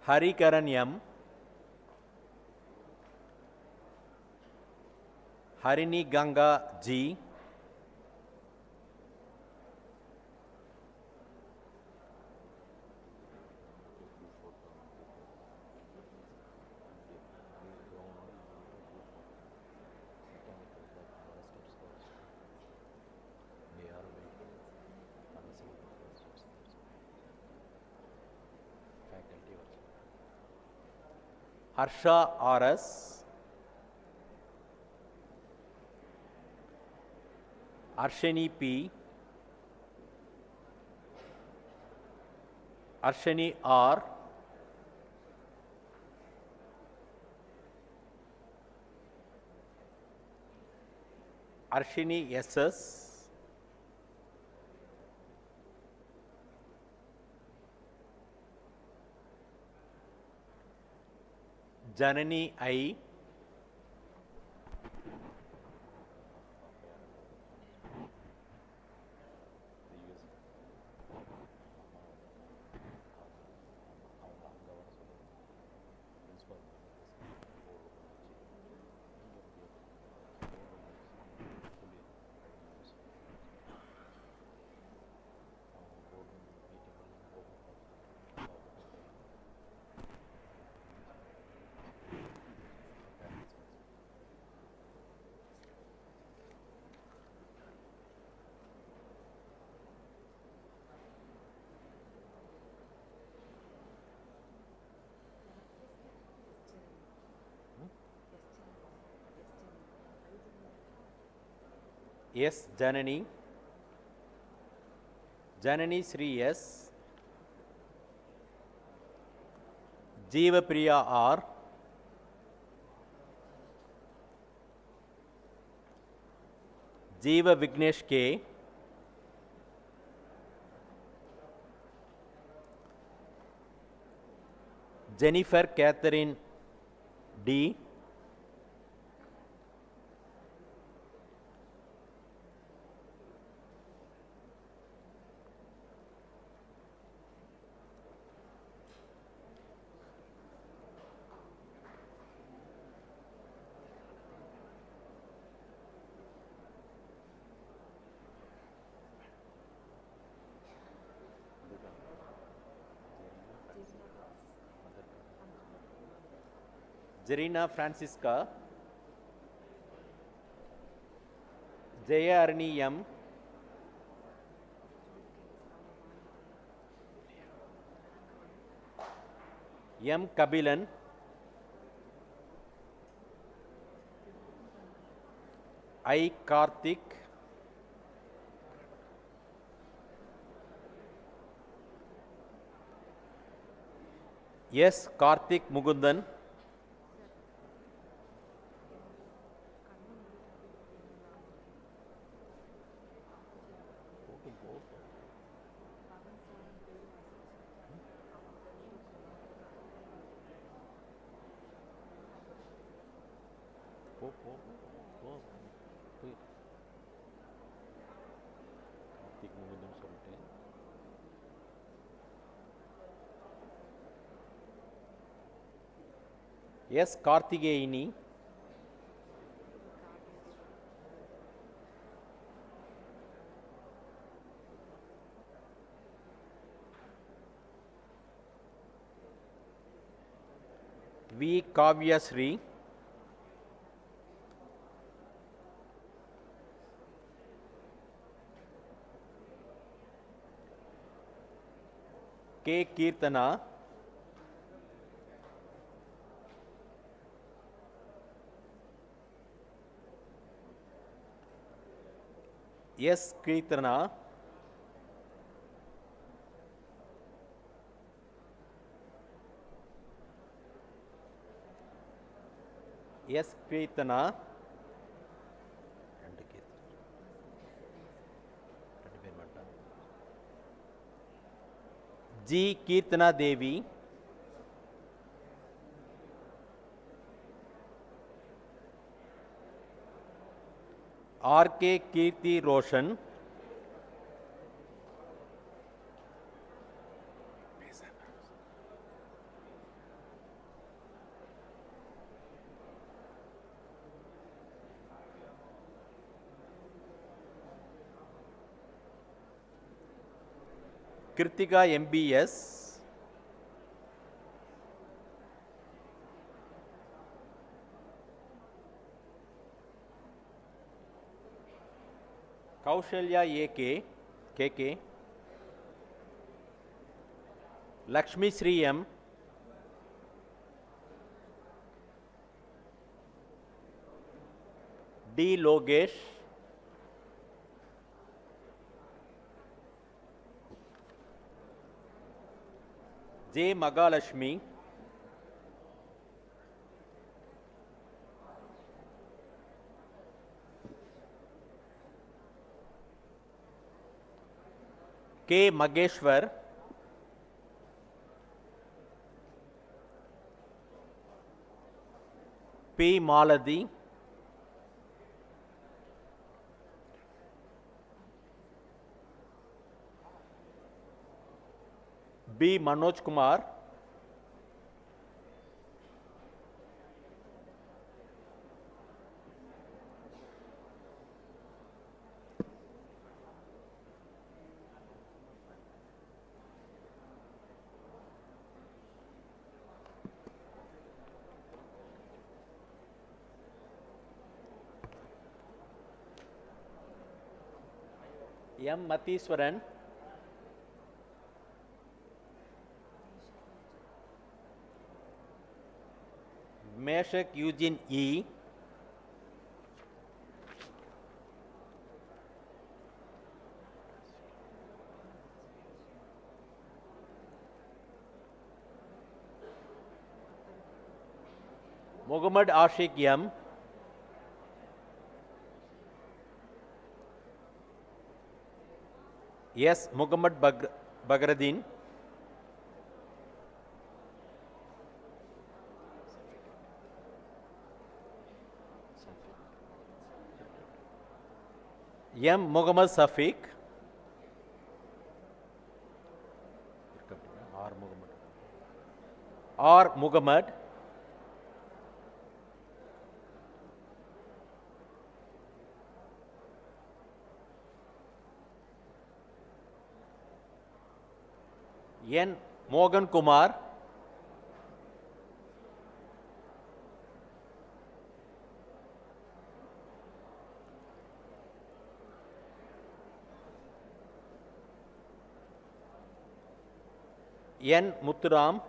Harikaran M, Harini Ganga G, Harsha R.S., Arshani P, Arshani R, Arshini SS, Janani I, S. Janani, Janani Sri S, Jeeva Priya R, Jeeva Vignesh K, Jennifer Catherine D, Jerina Francisca, Jaya Arni M, M. Kabilan, I. Karthik, S. Karthik Mugundan, S. Karthigeyini, V. Kavya Sri, K. Kirtana, S. Kirtana, S. Kirtana, G. Kirtana Devi, R. K. Kirti Roshan, Kritika MBS, Kaushalya AK, KK, Lakshmi Sri M, D. Logesh, J. Magalashmi, K. Mageshwar, P. Maladi, B. Manoj Kumar, M. Matheeswaran, Meshak Eugene E, Muhammad Ashik M, S. Muhammad Bagradin, M. Muhammad Safiq, R. Muhammad, N. Mogan Kumar, N. Muthuram,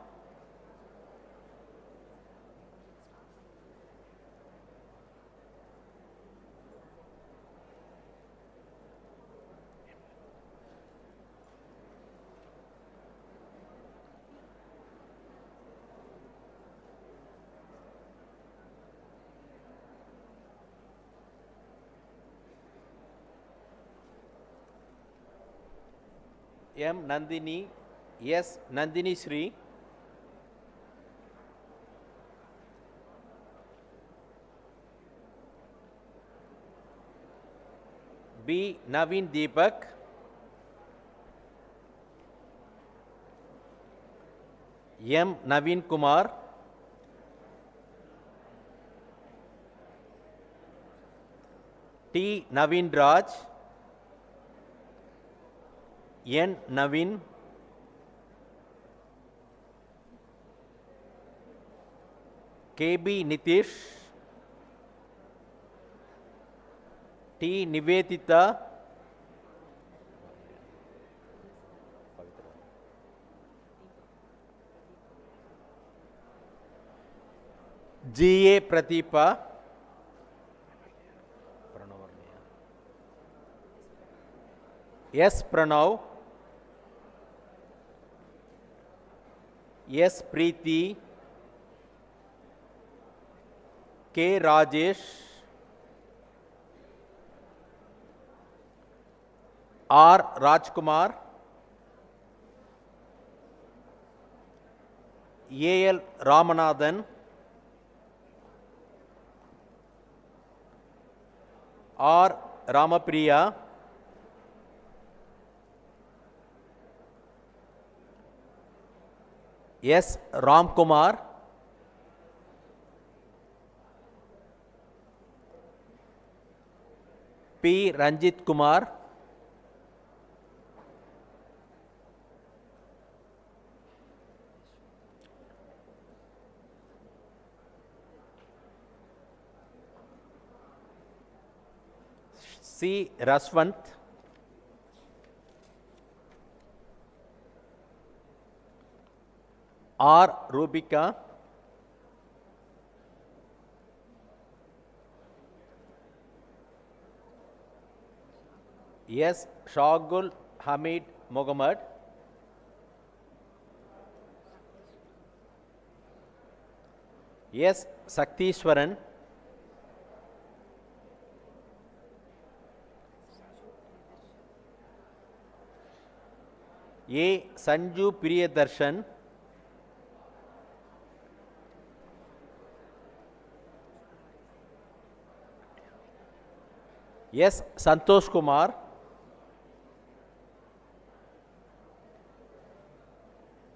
M. Nandini, S. Nandini Sri, B. Naveen Deepak, M. Naveen Kumar, T. Naveen Raj, N. Naveen, KB Nitish, T. Nivedita, G. A. Pradeepa, S. Pranav, S. Preeti, K. Rajesh, R. Rajkumar, A. L. Ramanathan, R. Ramapriya, S. Ramkumar, P. Ranjit Kumar, C. Raswant, R. Rubika, S. Shagul Hamid Mohammed, S. Saktishwaran, A. Sanju Priyadarshan, S. Santosh Kumar,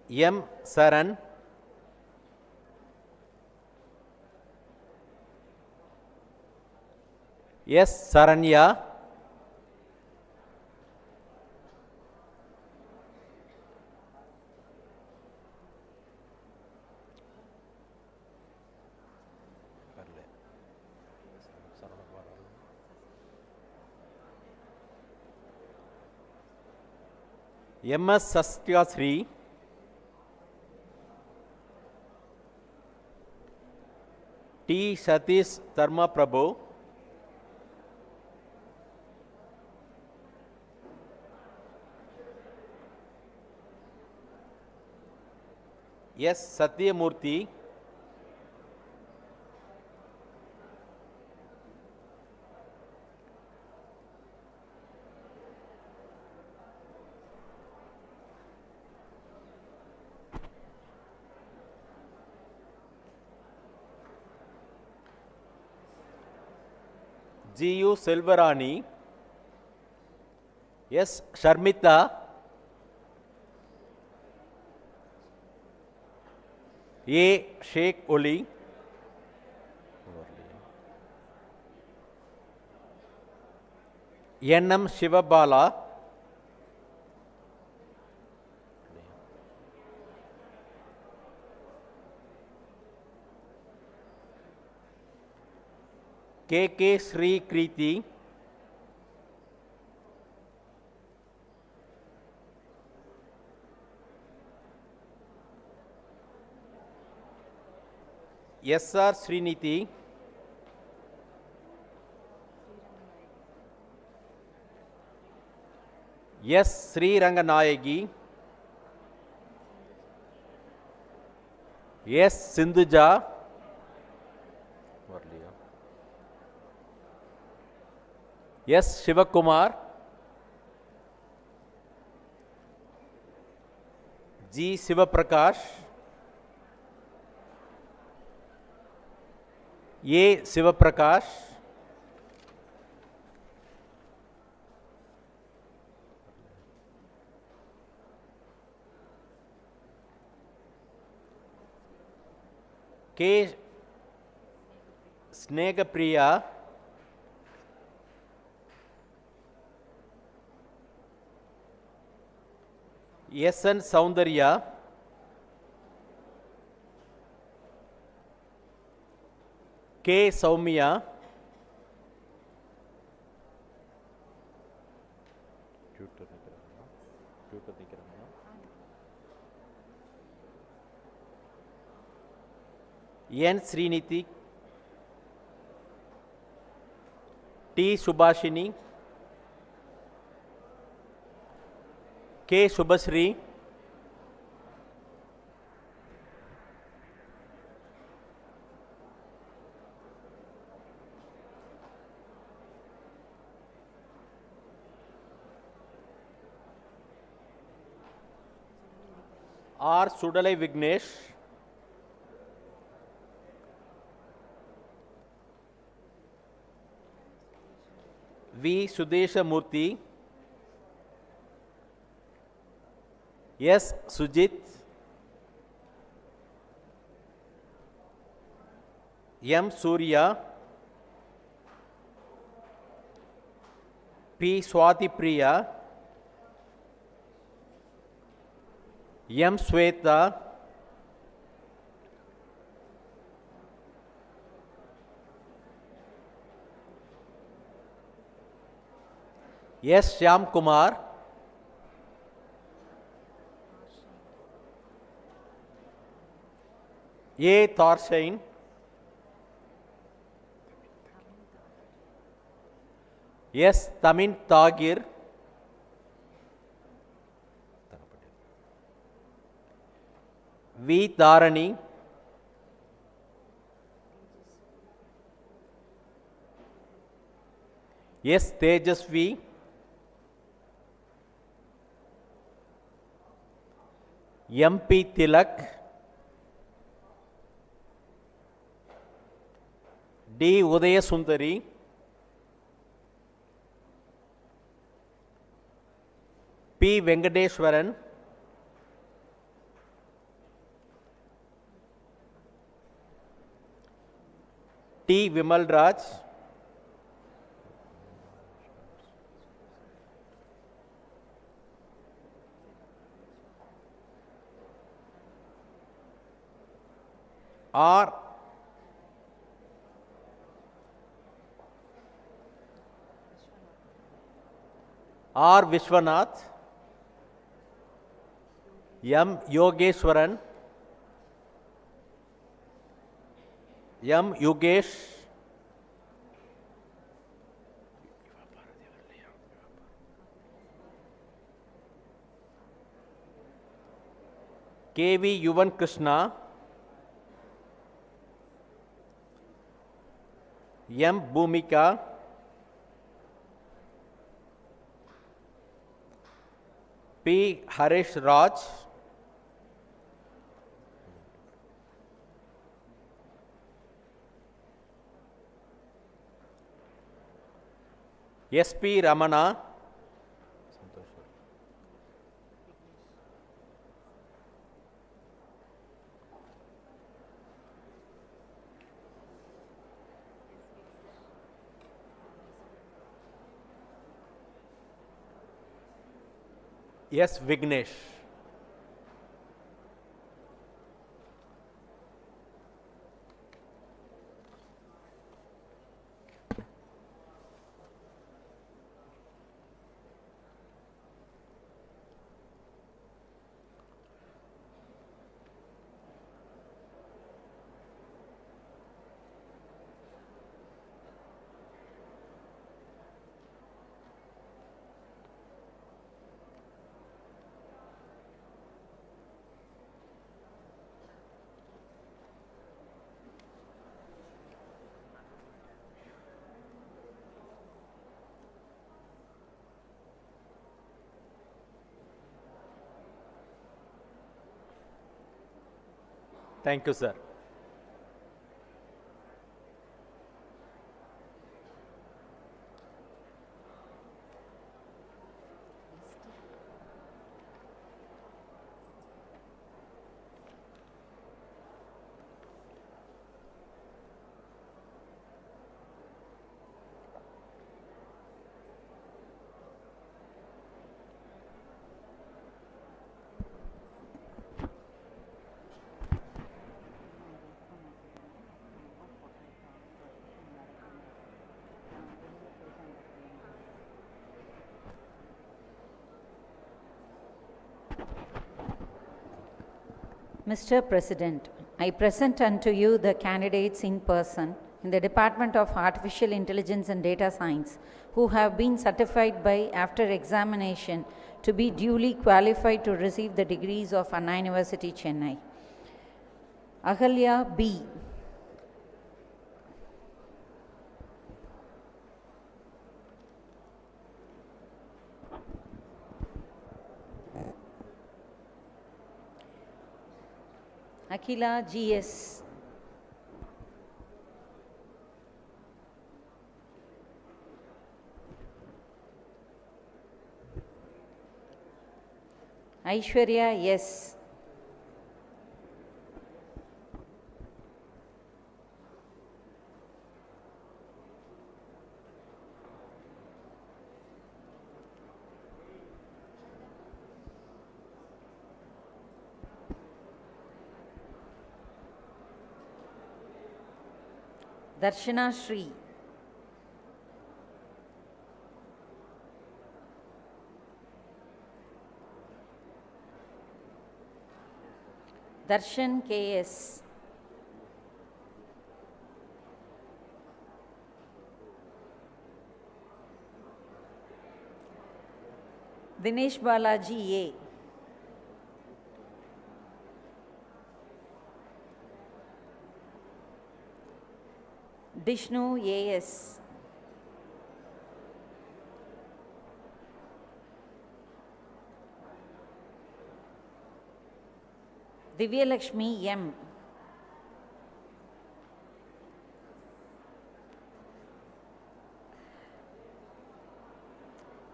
M. Saran, S. Saranya, M. S. Sastyasri, T. Satish Dharma Prabhu, S. Satyamurthy, G. U. Selvarani, S. Sharmita, A. Sheikh Oli, N. M. Shivabala, K. K. Sri Kriti, S.R. Sriniti, S. Sri Ranganayagi, S. Sindhuja, S. Shivakumar, G. Sivaprakash, A. Sivaprakash, K. Snegapriya, S. N. Soundarya, K. Soumya, N. Sriniti, T. Subhashini, K. Subhasri, R. Sudalai Vignesh, V. Sudesha Murthy, S. Sujit, M. Surya, P. Swati Priya, M. Sweta, S. Shyam Kumar, A. Tarshain, S. Tamin Tagir, V. Dharani, S. Tejasvi, M. P. Tilak, D. Udayasundari, P. Venkateshwaran, T. Vimal Raj, R. Vishwanath, M. Yogeshwaran, M. Yogesh, K. V. Yuvan Krishna, M. Bhumika, P. Harish Raj, S. P. Ramana, S. Vignesh. Thank you, sir. Mr. President, I present unto you the candidates in person in the Department of Artificial Intelligence and Data Science who have been certified by, after examination, to be duly qualified to receive the degrees of Anna University, Chennai. Ahalya B. Akila G.S. Aishwarya S. Darshana Shri. Darshan K.S. Dinesh Balaji A. Dishnu A.S. Divya Lakshmi M.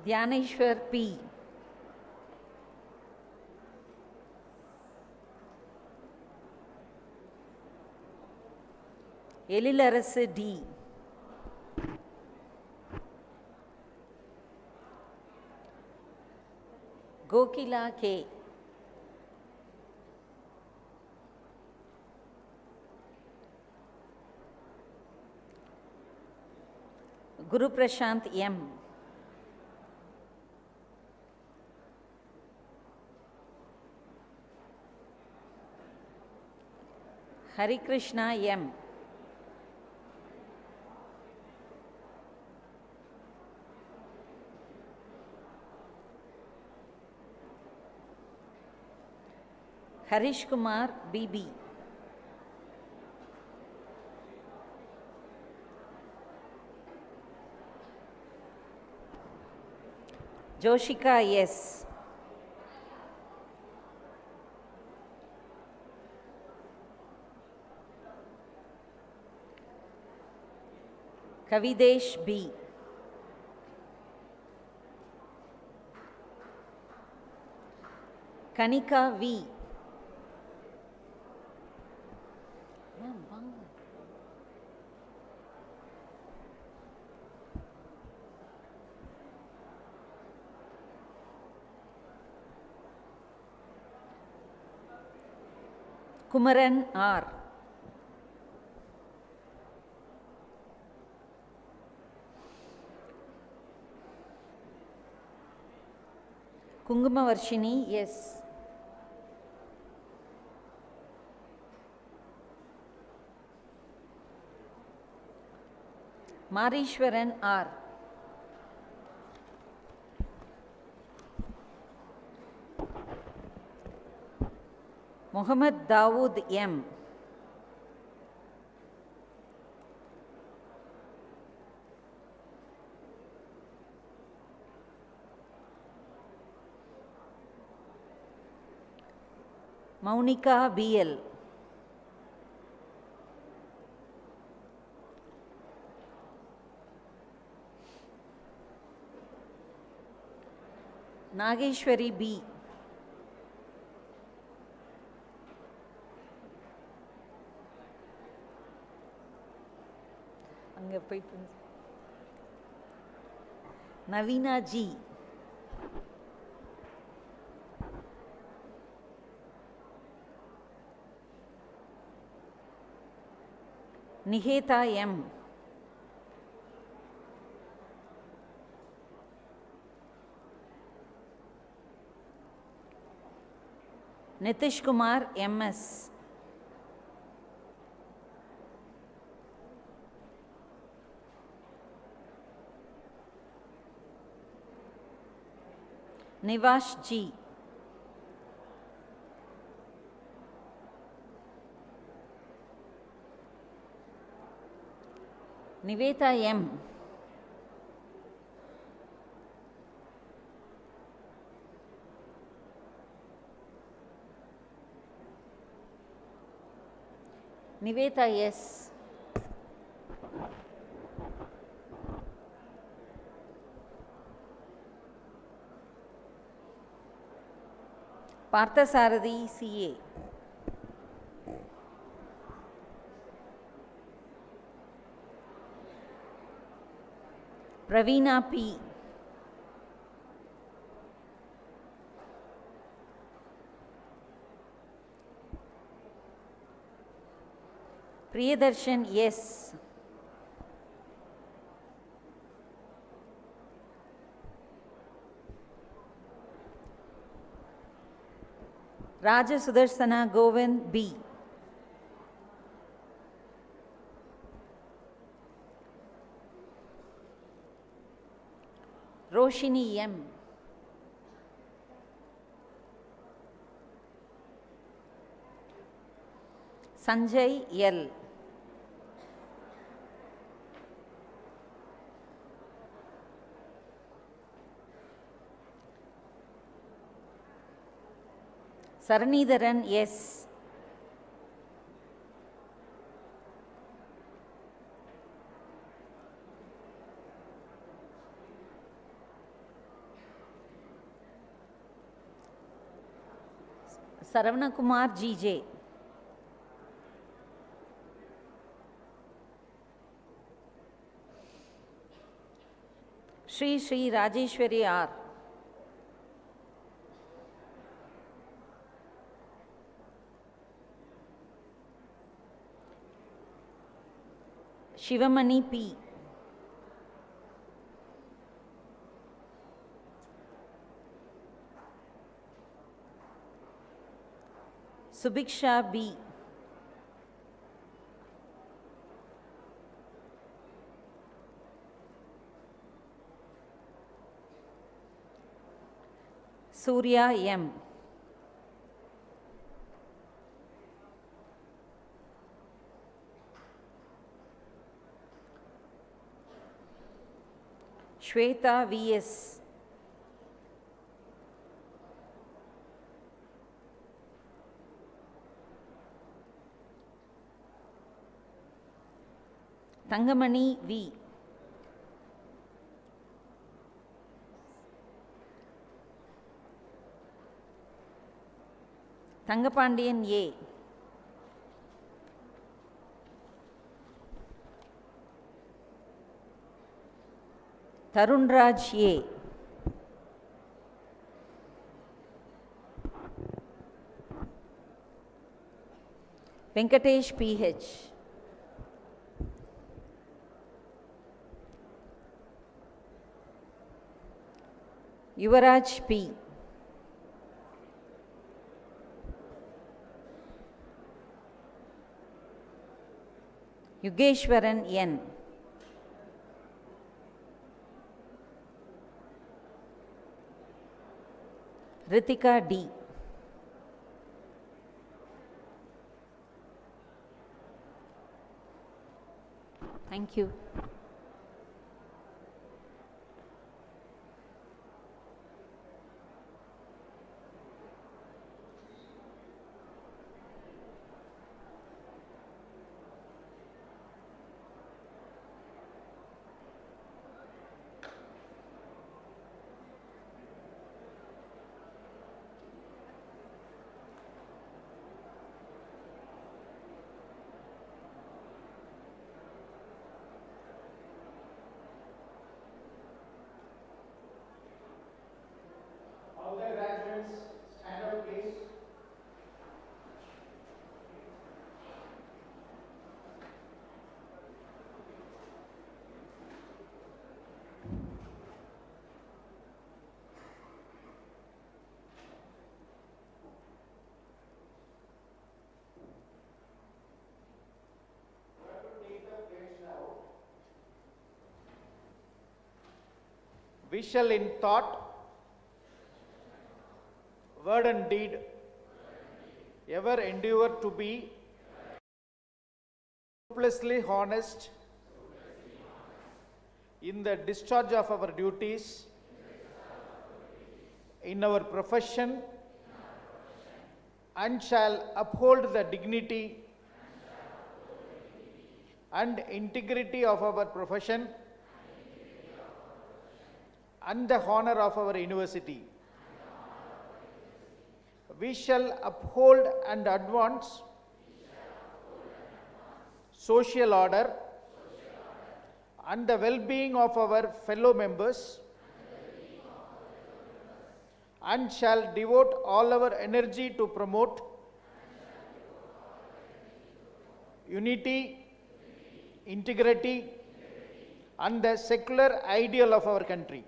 Dhyaneshwar P. Elilarasu D. Gokila K. Guru Prashant M. Hari Krishna M. Harish Kumar B.B. Joshika S. Kavidesh B. Kanika V. Kumaran R. Kungumavarshini S. Marishwaran R. Muhammad Dawood M. Maunika BL. Nageshwari B. அங்க போயிட்டு Navina G. Niheta M. Nitish Kumar MS. Nivash G. Niveta M. Niveta S. Parthasarathi CA. Praveena P. Priyadarshan S. Raja Sudarsana Govind B. Roshini M. Sanjay L. Saranidharan S. Saravanakumar GJ. Sri Rajeshwari R. Shivamani P. Subiksha B. Surya M. Shweta VS. Tangamani V. Tangapandian A. Tarunraj A. Venkatesh PH. Yuvaraj P. Yugeshwaran N. Ritika D. Thank you. we shall in thought, word and deed ever endeavor to be scrupulously honest in the discharge of our duties in our profession, and shall uphold the dignity and integrity of our profession and the honor of our university. We shall uphold and advance social order and the well-being of our fellow members, and shall devote all our energy to promote unity, integrity, and the secular ideal of our country.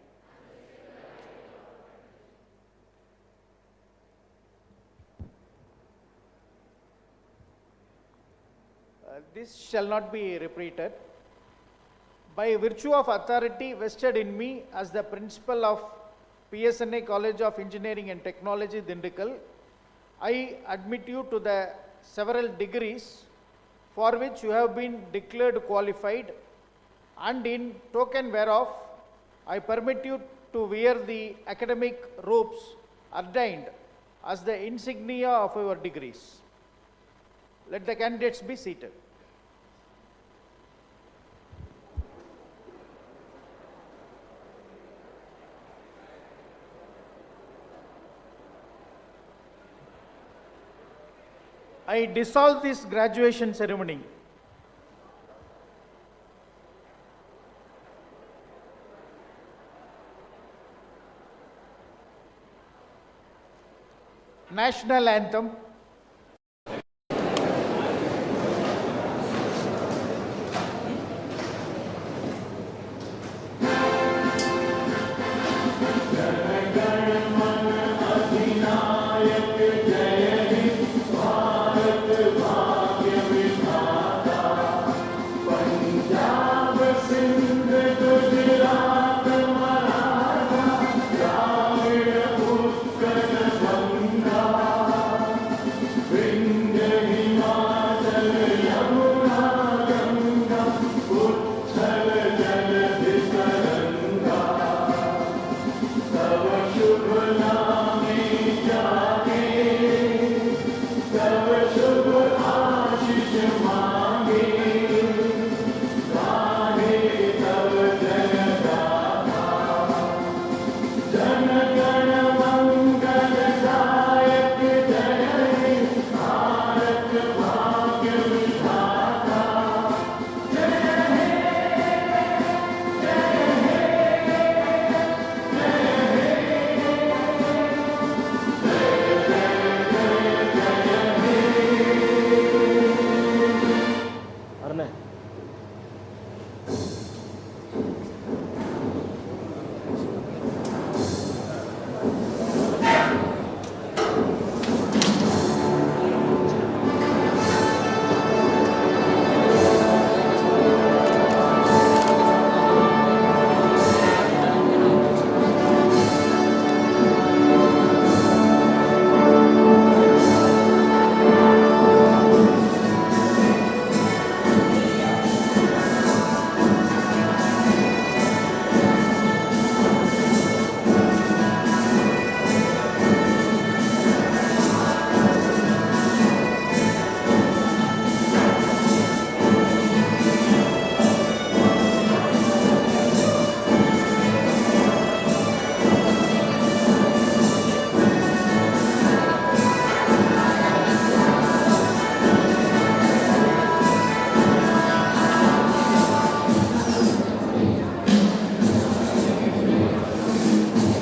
This shall not be repeated. By virtue of authority vested in me as the principal of PSNA College of Engineering and Technology, Dindikal, I admit you to the several degrees for which you have been declared qualified, and in token whereof I permit you to wear the academic robes ordained as the insignia of your degrees. Let the candidates be seated. I dissolve this graduation ceremony. National Anthem. Punjab Sindh